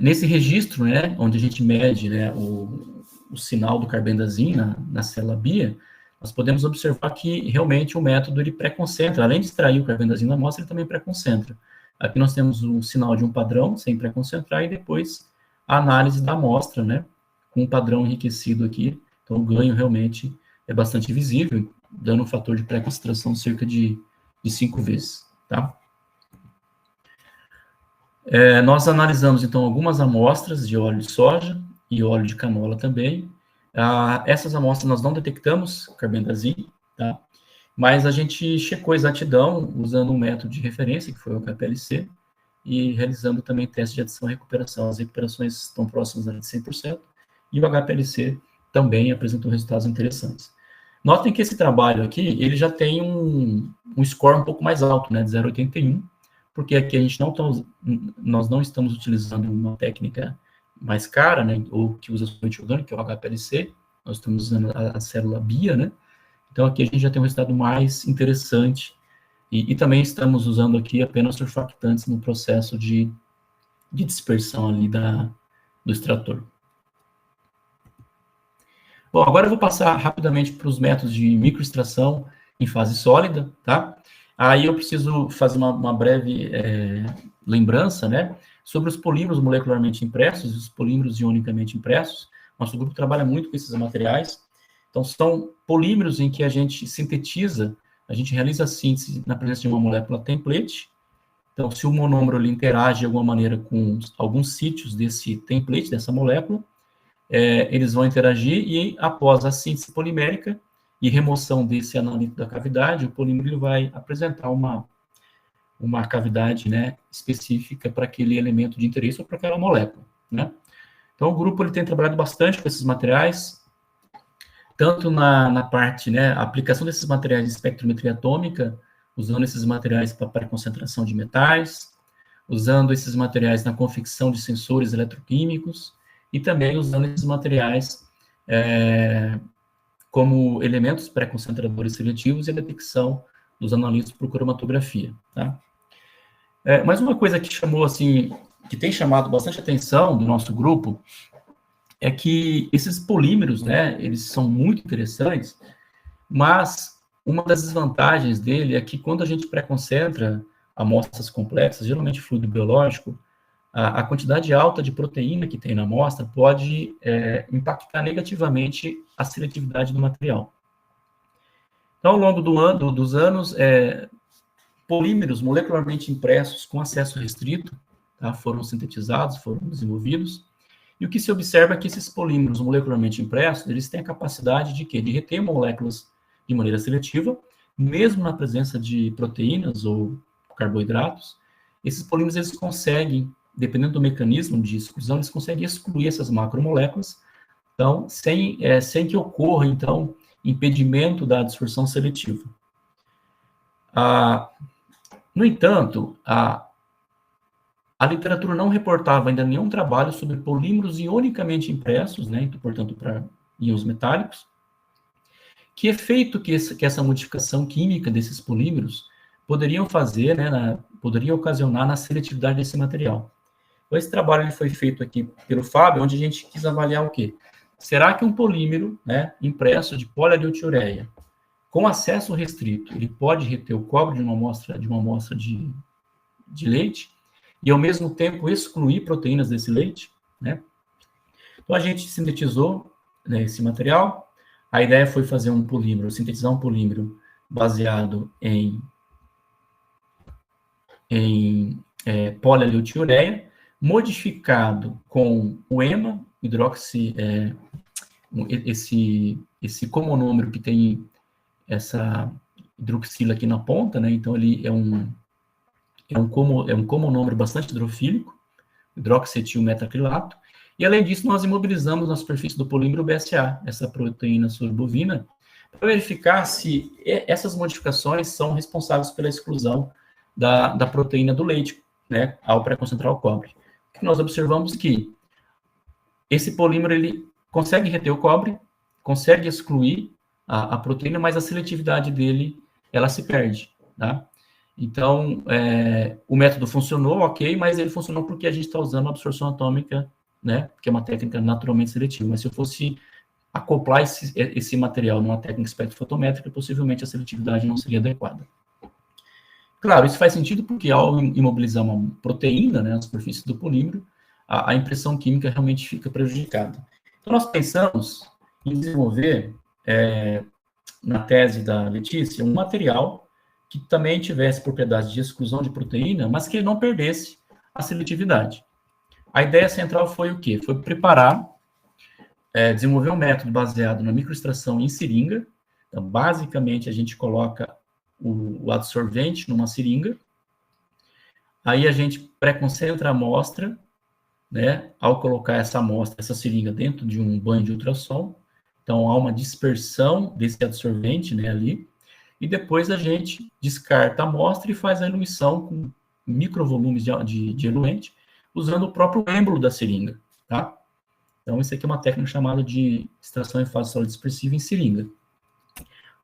Nesse registro, né, onde a gente mede, né, o sinal do carbendazim na célula BIA, nós podemos observar que realmente o método ele pré-concentra, além de extrair o carbendazim da amostra, ele também pré-concentra. Aqui nós temos um sinal de um padrão, sem pré-concentrar, e depois a análise da amostra, né, com um padrão enriquecido aqui. Então, o ganho realmente é bastante visível, dando um fator de pré-concentração cerca de 5 vezes, tá? Nós analisamos, então, algumas amostras de óleo de soja e óleo de canola também. Essas amostras nós não detectamos carbendazim, tá? Mas a gente checou a exatidão usando um método de referência, que foi o HPLC, e realizando também testes de adição e recuperação. As recuperações estão próximas de 100%, e o HPLC também apresentou resultados interessantes. Notem que esse trabalho aqui, ele já tem um score um pouco mais alto, né, de 0,81, porque aqui nós não estamos utilizando uma técnica mais cara, né, ou que usa solvente orgânico, que é o HPLC, nós estamos usando a célula BIA, né, então aqui a gente já tem um resultado mais interessante, e também estamos usando aqui apenas surfactantes no processo de dispersão ali do extrator. Bom, agora eu vou passar rapidamente para os métodos de microextração em fase sólida, tá? Aí eu preciso fazer uma breve lembrança, né, sobre os polímeros molecularmente impressos e os polímeros ionicamente impressos. Nosso grupo trabalha muito com esses materiais. Então, são polímeros em que a gente sintetiza, a gente realiza a síntese na presença de uma molécula template. Então, se o monômero ele interage de alguma maneira com alguns sítios desse template, dessa molécula, eles vão interagir e, após a síntese polimérica e remoção desse analito da cavidade, o polímero ele vai apresentar uma cavidade, né, específica para aquele elemento de interesse ou para aquela molécula, né? Então, o grupo ele tem trabalhado bastante com esses materiais, tanto na parte, né, a aplicação desses materiais de espectrometria atômica, usando esses materiais para concentração de metais, usando esses materiais na confecção de sensores eletroquímicos, e também usando esses materiais como elementos pré-concentradores seletivos e a detecção dos analistas por cromatografia, tá? Mas uma coisa que chamou, assim, que tem chamado bastante atenção do nosso grupo, é que esses polímeros, né, eles são muito interessantes, mas uma das desvantagens dele é que quando a gente pré-concentra amostras complexas, geralmente fluido biológico, a quantidade alta de proteína que tem na amostra pode impactar negativamente a seletividade do material. Então, ao longo dos anos, polímeros molecularmente impressos com acesso restrito, tá, foram sintetizados, foram desenvolvidos, e o que se observa é que esses polímeros molecularmente impressos, eles têm a capacidade de quê? De reter moléculas de maneira seletiva, mesmo na presença de proteínas ou carboidratos. Esses polímeros, eles conseguem, dependendo do mecanismo de exclusão, eles conseguem excluir essas macromoléculas, então, sem que ocorra, então, impedimento da dispersão seletiva. No entanto, a literatura não reportava ainda nenhum trabalho sobre polímeros ionicamente impressos, né, portanto, para íons metálicos. Que efeito que essa modificação química desses polímeros poderiam fazer, né, poderia ocasionar na seletividade desse material. Então, esse trabalho ele foi feito aqui pelo Fábio, onde a gente quis avaliar o quê? Será que um polímero, né, impresso de polialdeotiureia, com acesso restrito, ele pode reter o cobre de uma amostra de leite e, ao mesmo tempo, excluir proteínas desse leite, né? Então, a gente sintetizou, né, esse material. A ideia foi fazer um polímero, sintetizar um polímero baseado em polialdeotiureia, modificado com o EMA, esse comonômero que tem essa hidroxila aqui na ponta, né? Então, ele é um comonômero bastante hidrofílico, hidroxetilmetacrilato, e, além disso, nós imobilizamos na superfície do polímero BSA, essa proteína sorbovina, para verificar se essas modificações são responsáveis pela exclusão da proteína do leite, né, ao pré-concentrar o cobre. O que nós observamos que esse polímero ele consegue reter o cobre, consegue excluir a proteína, mas a seletividade dele, ela se perde, tá? Então, o método funcionou, ok, mas ele funcionou porque a gente está usando a absorção atômica, né, que é uma técnica naturalmente seletiva. Mas se eu fosse acoplar esse material numa técnica espectrofotométrica, possivelmente a seletividade não seria adequada. Claro, isso faz sentido porque ao imobilizar uma proteína, né, na superfície do polímero, a impressão química realmente fica prejudicada. Então, nós pensamos em desenvolver, na tese da Letícia, um material que também tivesse propriedades de exclusão de proteína, mas que não perdesse a seletividade. A ideia central foi o quê? Foi preparar, desenvolver um método baseado na microextração em seringa. Então, basicamente, a gente coloca o adsorvente numa seringa, aí a gente pré-concentra a amostra, né, ao colocar essa amostra, essa seringa dentro de um banho de ultrassom, então há uma dispersão desse adsorvente, né, ali, e depois a gente descarta a amostra e faz a eluição com microvolumes de eluente, usando o próprio êmbolo da seringa, tá? Então, isso aqui é uma técnica chamada de extração em fase sólida dispersiva em seringa.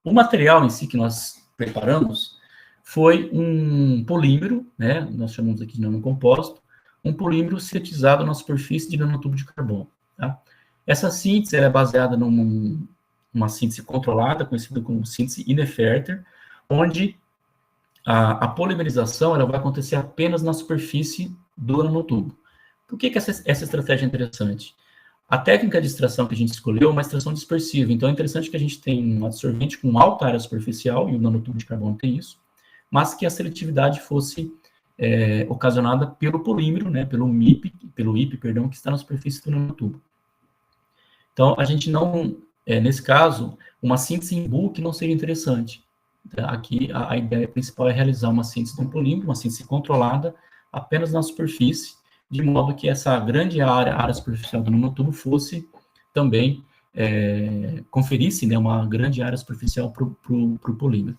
O material em si que nós preparamos foi um polímero, né, nós chamamos aqui de nanocomposto, um polímero sintetizado na superfície de nanotubo de carbono, tá? Essa síntese é baseada num uma síntese controlada, conhecida como síntese Ineferter, onde a polimerização ela vai acontecer apenas na superfície do nanotubo. Por que essa estratégia é interessante? A técnica de extração que a gente escolheu é uma extração dispersiva, então é interessante que a gente tenha um absorvente com alta área superficial, e o nanotubo de carbono tem isso, mas que a seletividade fosse ocasionada pelo polímero, né, pelo IP, perdão, que está na superfície do nanotubo. Então, a gente não, nesse caso, uma síntese em bulk não seria interessante. Aqui, a ideia principal é realizar uma síntese de um polímero, uma síntese controlada apenas na superfície, de modo que essa grande área superficial do nanotubo fosse também, conferisse, né, uma grande área superficial para o polímero.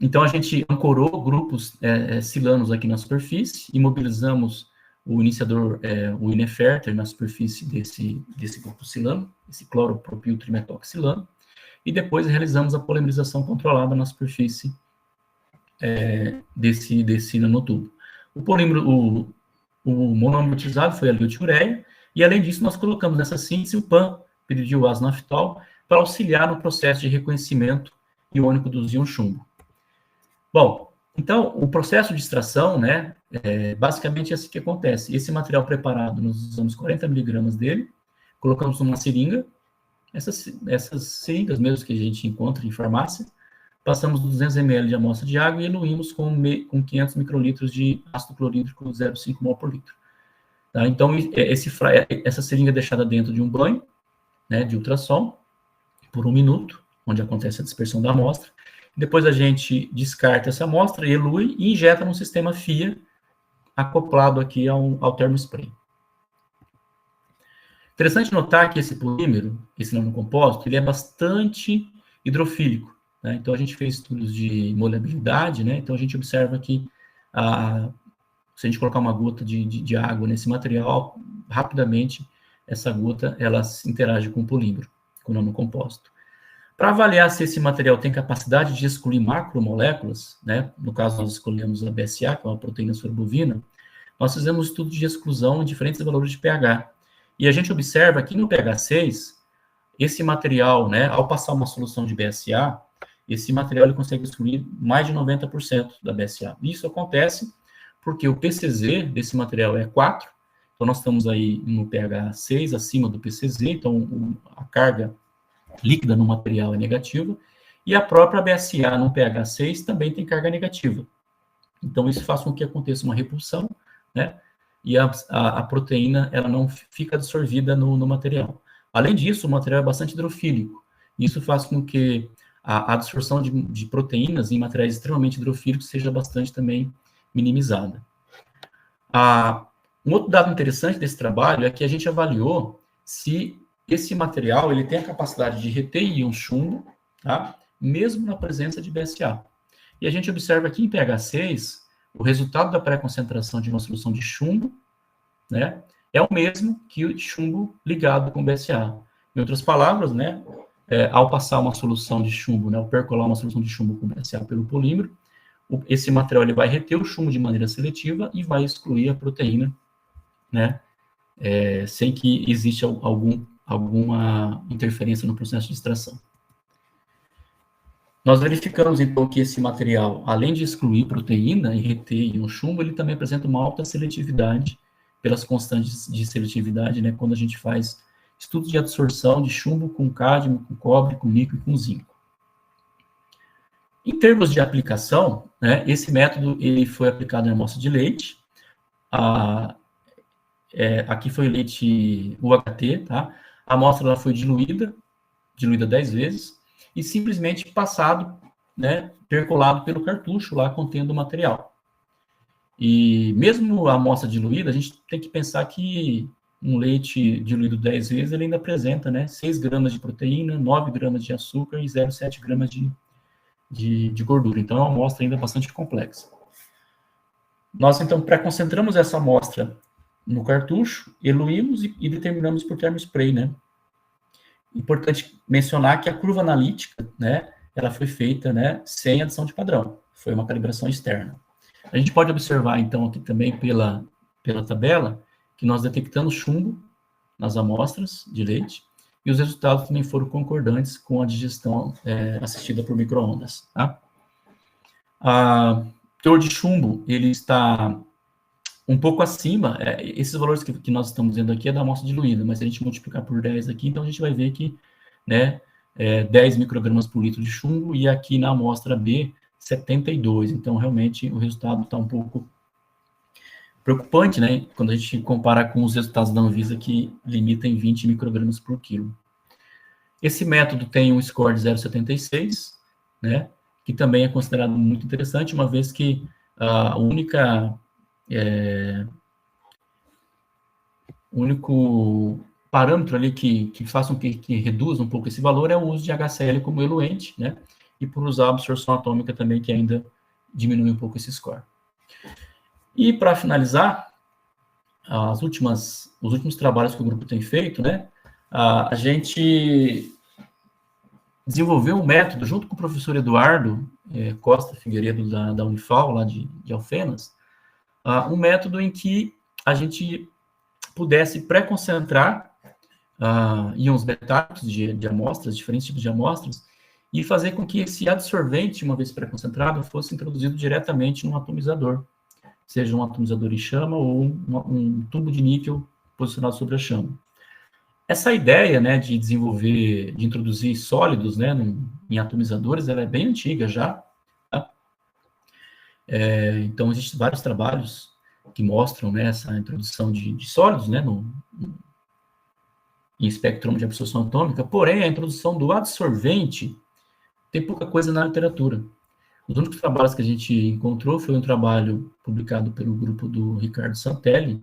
Então, a gente ancorou grupos silanos aqui na superfície, imobilizamos o iniciador, o Ineferter, na superfície desse grupo silano, esse cloropropiltrimetoxilano, e depois realizamos a polimerização controlada na superfície desse nanotubo. O polímero, o monômero utilizado foi a liutiureia, e além disso, nós colocamos nessa síntese o pan-piridilazonaftal para auxiliar no processo de reconhecimento iônico dos íons chumbo. Bom, então, o processo de extração, né, basicamente é assim que acontece. Esse material preparado, nós usamos 40 miligramas dele, colocamos numa seringa, essas seringas mesmo que a gente encontra em farmácia, passamos 200 ml de amostra de água e eluímos com 500 microlitros de ácido clorídrico 0,5 mol por litro. Tá? Então, essa seringa é deixada dentro de um banho, né, de ultrassom, por 1 minuto, onde acontece a dispersão da amostra. Depois a gente descarta essa amostra, elui e injeta no sistema FIA, acoplado aqui ao termospray. Interessante notar que esse polímero, esse nanocompósito, ele é bastante hidrofílico, né? Então, a gente fez estudos de molebilidade, né? Então, a gente observa que se a gente colocar uma gota de água nesse material, rapidamente, essa gota, ela se interage com o polímero, com o nanocompósito. Para avaliar se esse material tem capacidade de excluir macromoléculas, né? No caso, nós escolhemos a BSA, que é uma proteína sorobovina, nós fizemos um estudo de exclusão em diferentes valores de pH. E a gente observa que no pH 6, esse material, né, ao passar uma solução de BSA, esse material ele consegue excluir mais de 90% da BSA. Isso acontece porque o PCZ desse material é 4, então nós estamos aí no pH 6, acima do PCZ, então a carga líquida no material é negativa, e a própria BSA no pH 6 também tem carga negativa. Então isso faz com que aconteça uma repulsão, né, e a proteína ela não fica absorvida no material. Além disso, o material é bastante hidrofílico. Isso faz com que a absorção de proteínas em materiais extremamente hidrofílicos seja bastante também minimizada. Um outro dado interessante desse trabalho é que a gente avaliou se esse material ele tem a capacidade de reter íons chumbo, tá? Mesmo na presença de BSA. E a gente observa aqui em pH 6, o resultado da pré-concentração de uma solução de chumbo, né, é o mesmo que o chumbo ligado com BSA. Em outras palavras, né, ao passar uma solução de chumbo, né, ao percolar uma solução de chumbo com BSA pelo polímero, esse material ele vai reter o chumbo de maneira seletiva e vai excluir a proteína, né, sem que exista alguma interferência no processo de extração. Nós verificamos, então, que esse material, além de excluir proteína e reter íon chumbo, ele também apresenta uma alta seletividade pelas constantes de seletividade, né, quando a gente faz estudos de absorção de chumbo com cádmio, com cobre, com níquel e com zinco. Em termos de aplicação, né, esse método ele foi aplicado em amostra de leite. Aqui foi leite UHT, tá? A amostra ela foi diluída 10 vezes, e simplesmente passado, né, percolado pelo cartucho lá contendo o material. E mesmo a amostra diluída, a gente tem que pensar que um leite diluído 10 vezes, ele ainda apresenta, né, 6 gramas de proteína, 9 gramas de açúcar e 0,7 gramas de gordura. Então, é uma amostra ainda bastante complexa. Nós, então, pré-concentramos essa amostra no cartucho, eluímos e determinamos por termospray, né. Importante mencionar que a curva analítica, né, ela foi feita, né, sem adição de padrão. Foi uma calibração externa. A gente pode observar, então, aqui também pela tabela, que nós detectamos chumbo nas amostras de leite, e os resultados também foram concordantes com a digestão assistida por micro-ondas, tá? O teor de chumbo, ele está um pouco acima, esses valores que nós estamos vendo aqui é da amostra diluída, mas se a gente multiplicar por 10 aqui, então a gente vai ver que, né, 10 microgramas por litro de chumbo, e aqui na amostra B, 72, então realmente o resultado está um pouco preocupante, né, quando a gente compara com os resultados da Anvisa, que limita em 20 microgramas por quilo. Esse método tem um score de 0,76, né, que também é considerado muito interessante, uma vez que a única... o único parâmetro ali que faça que reduza um pouco esse valor é o uso de HCl como eluente, né? E por usar a absorção atômica também, que ainda diminui um pouco esse score. E para finalizar, os últimos trabalhos que o grupo tem feito, né? A gente desenvolveu um método, junto com o professor Eduardo Costa Figueiredo, da Unifal, lá de Alfenas, um método em que a gente pudesse pré-concentrar íons metálicos de amostras, diferentes tipos de amostras, e fazer com que esse adsorvente, uma vez pré-concentrado, fosse introduzido diretamente num atomizador, seja um atomizador em chama ou um tubo de níquel posicionado sobre a chama. Essa ideia, né, de introduzir sólidos, né, em atomizadores, ela é bem antiga já, tá? Então, existem vários trabalhos que mostram, né, essa introdução de sólidos, né, em espectro de absorção atômica, porém, a introdução do adsorvente tem pouca coisa na literatura. Os únicos trabalhos que a gente encontrou foi um trabalho publicado pelo grupo do Ricardo Santelli,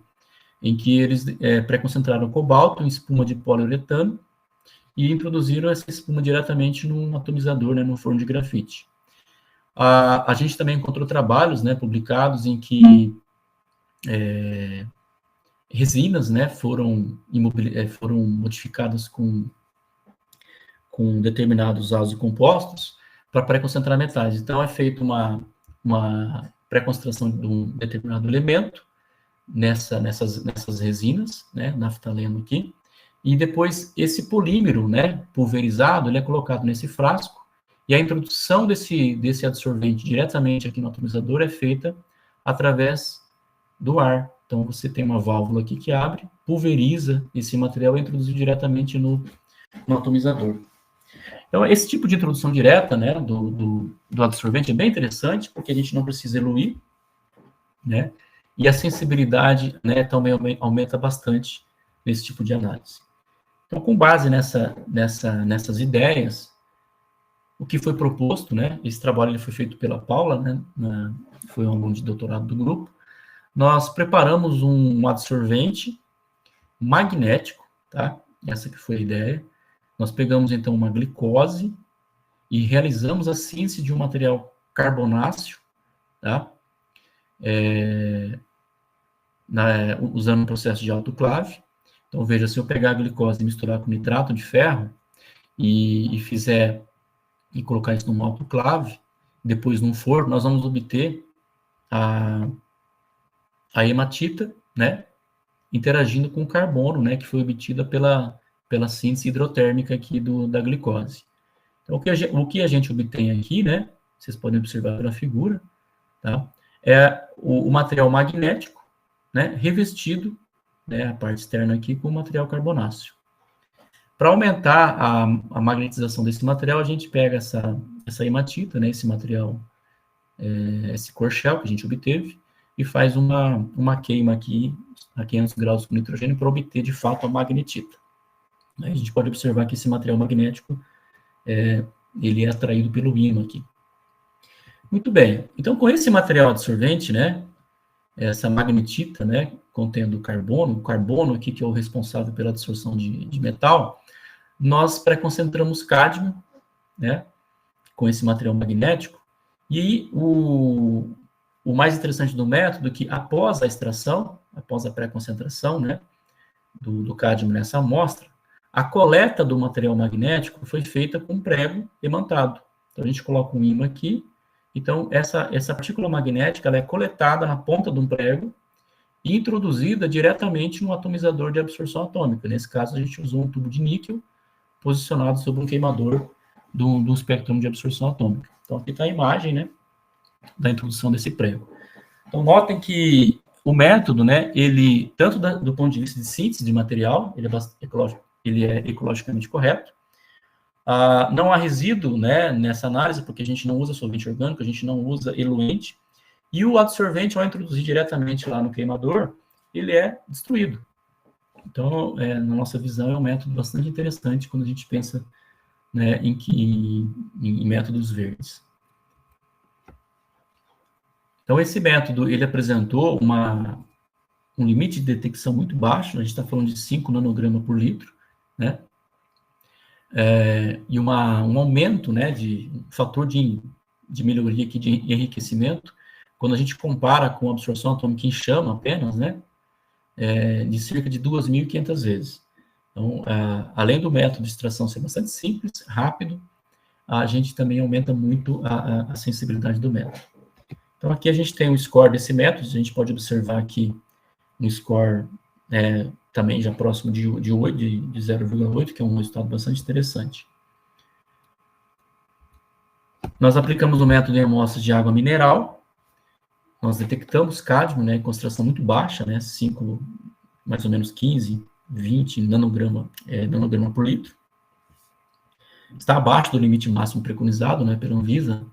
em que eles pré-concentraram cobalto em espuma de poliuretano e introduziram essa espuma diretamente num atomizador, né, num forno de grafite. A gente também encontrou trabalhos, né, publicados em que resinas, né, foram modificadas com determinados ácidos compostos para pré-concentrar metais. Então, é feita uma pré-concentração de um determinado elemento nessas resinas, né, naftaleno aqui, e depois esse polímero, né, pulverizado, ele é colocado nesse frasco, e a introdução desse adsorvente diretamente aqui no atomizador é feita através do ar. Então, você tem uma válvula aqui que abre, pulveriza esse material e introduz diretamente no atomizador. Então, esse tipo de introdução direta, né, do adsorvente é bem interessante, porque a gente não precisa eluir, né, e a sensibilidade, né, também aumenta bastante nesse tipo de análise. Então, com base nessas ideias, o que foi proposto, né, esse trabalho ele foi feito pela Paula, né, foi um aluno de doutorado do grupo, nós preparamos um adsorvente magnético, tá? Essa que foi a ideia. Nós pegamos, então, uma glicose e realizamos a síntese de um material carbonáceo, tá? Usando um processo de autoclave. Então, veja, se eu pegar a glicose e misturar com nitrato de ferro e colocar isso numa autoclave, depois num forno, nós vamos obter a hematita, né, interagindo com o carbono, né, que foi obtida pela síntese hidrotérmica aqui da glicose. Então, o que a gente obtém aqui, né, vocês podem observar pela figura, tá, é o material magnético, né, revestido, né, a parte externa aqui, com o material carbonáceo. Para aumentar a magnetização desse material, a gente pega essa hematita, né, esse material, esse corchel que a gente obteve, e faz uma queima aqui a 500 graus com nitrogênio para obter, de fato, a magnetita. Aí a gente pode observar que esse material magnético, ele é atraído pelo ímã aqui. Muito bem. Então, com esse material adsorvente, né, essa magnetita, né, contendo o carbono aqui, que é o responsável pela absorção de metal, nós pré-concentramos cádmio, né, com esse material magnético, e o mais interessante do método é que, após a extração, após a pré-concentração, né, do cádmio nessa amostra, a coleta do material magnético foi feita com prego imantado. Então, a gente coloca um ímã aqui, então, essa partícula magnética ela é coletada na ponta de um prego e introduzida diretamente no atomizador de absorção atômica. Nesse caso, a gente usou um tubo de níquel, posicionado sobre um queimador do espectro de absorção atômica. Então, aqui está a imagem, né, da introdução desse prego. Então, notem que o método, né, ele, tanto do ponto de vista de síntese de material, ele é ecologicamente correto. Não há resíduo, né, nessa análise, porque a gente não usa solvente orgânico, a gente não usa eluente, e o adsorvente, ao introduzir diretamente lá no queimador, ele é destruído. Então, na nossa visão, é um método bastante interessante quando a gente pensa, né, em métodos verdes. Então, esse método, ele apresentou um limite de detecção muito baixo, a gente está falando de 5 nanogramas por litro, né? E um aumento, né, de um fator de melhoria aqui de enriquecimento, quando a gente compara com a absorção atômica em chama apenas, né, de cerca de 2.500 vezes. Então, além do método de extração ser bastante simples, rápido, a gente também aumenta muito a sensibilidade do método. Então, aqui a gente tem o score desse método, a gente pode observar aqui um score também já próximo de 0,8, que é um resultado bastante interessante. Nós aplicamos o método em amostras de água mineral, nós detectamos cádmio, né, em concentração muito baixa, né, 5, mais ou menos 15, 20 nanograma por litro. Está abaixo do limite máximo preconizado, né, pela Anvisa.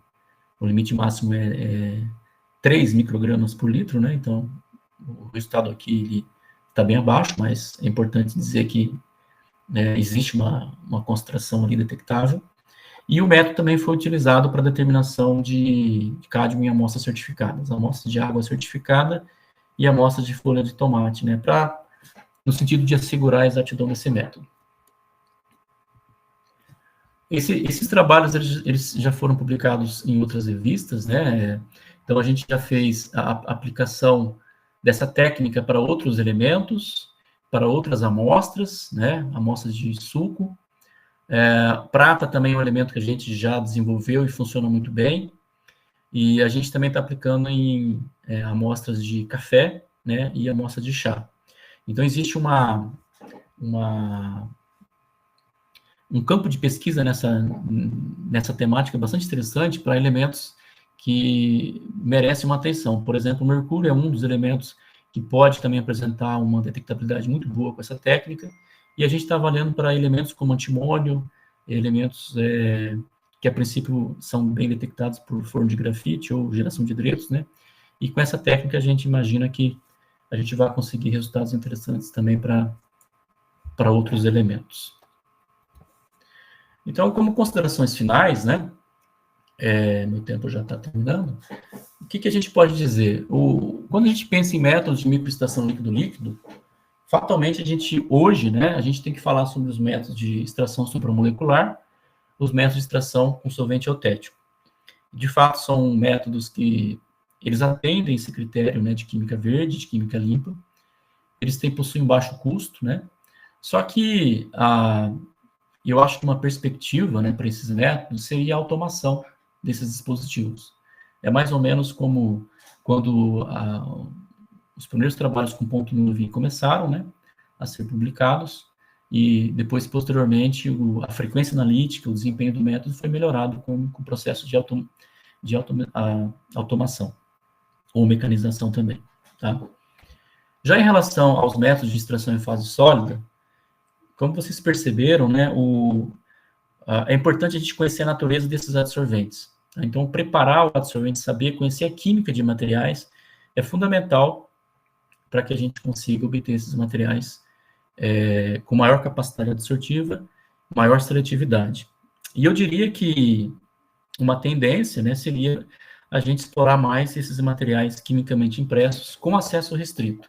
O limite máximo é 3 microgramas por litro, né, então o resultado aqui ele está bem abaixo, mas é importante dizer que existe uma concentração ali detectável. E o método também foi utilizado para determinação de cádmio em amostras certificadas, amostras de água certificada e amostras de folha de tomate, né, no sentido de assegurar a exatidão desse método. Esses trabalhos, eles já foram publicados em outras revistas, né, então a gente já fez a aplicação dessa técnica para outros elementos, para outras amostras, né, amostras de suco. Prata também é um elemento que a gente já desenvolveu e funciona muito bem, e a gente também está aplicando em amostras de café, né, e amostras de chá. Então, existe um campo de pesquisa nessa temática bastante interessante para elementos que merecem uma atenção. Por exemplo, o mercúrio é um dos elementos que pode também apresentar uma detectabilidade muito boa com essa técnica, e a gente está avaliando para elementos como antimônio, elementos que a princípio são bem detectados por forno de grafite ou geração de hidretos, né? E com essa técnica a gente imagina que a gente vai conseguir resultados interessantes também para outros elementos. Então, como considerações finais, né? Meu tempo já está terminando. O que a gente pode dizer? Quando a gente pensa em métodos de microextração líquido-líquido, fatalmente hoje, né, a gente tem que falar sobre os métodos de extração supramolecular, os métodos de extração com solvente eutético. De fato, são métodos que eles atendem esse critério, né, de química verde, de química limpa. Eles possuem baixo custo, né? Só que eu acho que uma perspectiva, né, para esses métodos seria a automação desses dispositivos. É mais ou menos como quando os primeiros trabalhos com ponto nuvem começaram, né, a ser publicados, e depois, posteriormente, a frequência analítica, o desempenho do método foi melhorado com o processo de automação, ou mecanização também, tá? Já em relação aos métodos de extração em fase sólida, como vocês perceberam, né, é importante a gente conhecer a natureza desses adsorventes. Tá? Então, preparar o adsorvente, saber conhecer a química de materiais, é fundamental para que a gente consiga obter esses materiais com maior capacidade absortiva, maior seletividade. E eu diria que uma tendência, né, seria a gente explorar mais esses materiais quimicamente impressos com acesso restrito.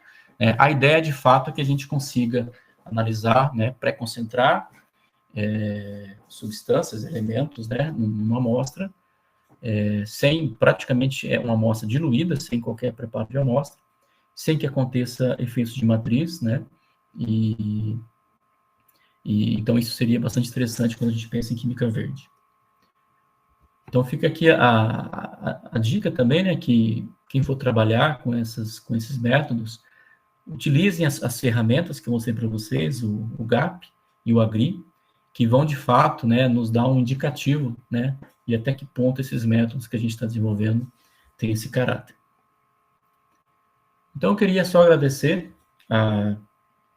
A ideia, de fato, é que a gente consiga analisar, né, pré-concentrar substâncias, elementos, né, numa amostra, sem praticamente uma amostra diluída, sem qualquer preparo de amostra, sem que aconteça efeitos de matriz, né, então isso seria bastante interessante quando a gente pensa em química verde. Então fica aqui a dica também, né, que quem for trabalhar com esses métodos, utilizem as ferramentas que eu mostrei para vocês, o GAP e o AGRI, que vão, de fato, né, nos dar um indicativo, né, e até que ponto esses métodos que a gente está desenvolvendo têm esse caráter. Então, eu queria só agradecer,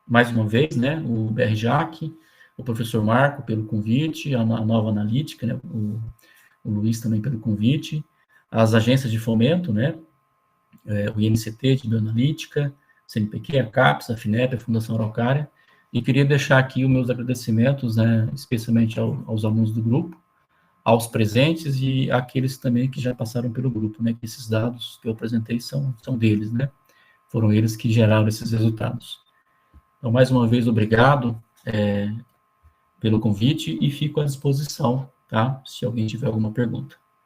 mais uma vez, né, o BRJAC, o professor Marco pelo convite, a Nova Analítica, né, o Luiz também pelo convite, as agências de fomento, né, o INCT de Bioanalítica, CNPq, a CAPES, a FINEP, a Fundação Araucária, e queria deixar aqui os meus agradecimentos, né, especialmente aos alunos do grupo, aos presentes e àqueles também que já passaram pelo grupo, né, que esses dados que eu apresentei são deles, né, foram eles que geraram esses resultados. Então, mais uma vez, obrigado pelo convite e fico à disposição, tá, se alguém tiver alguma pergunta.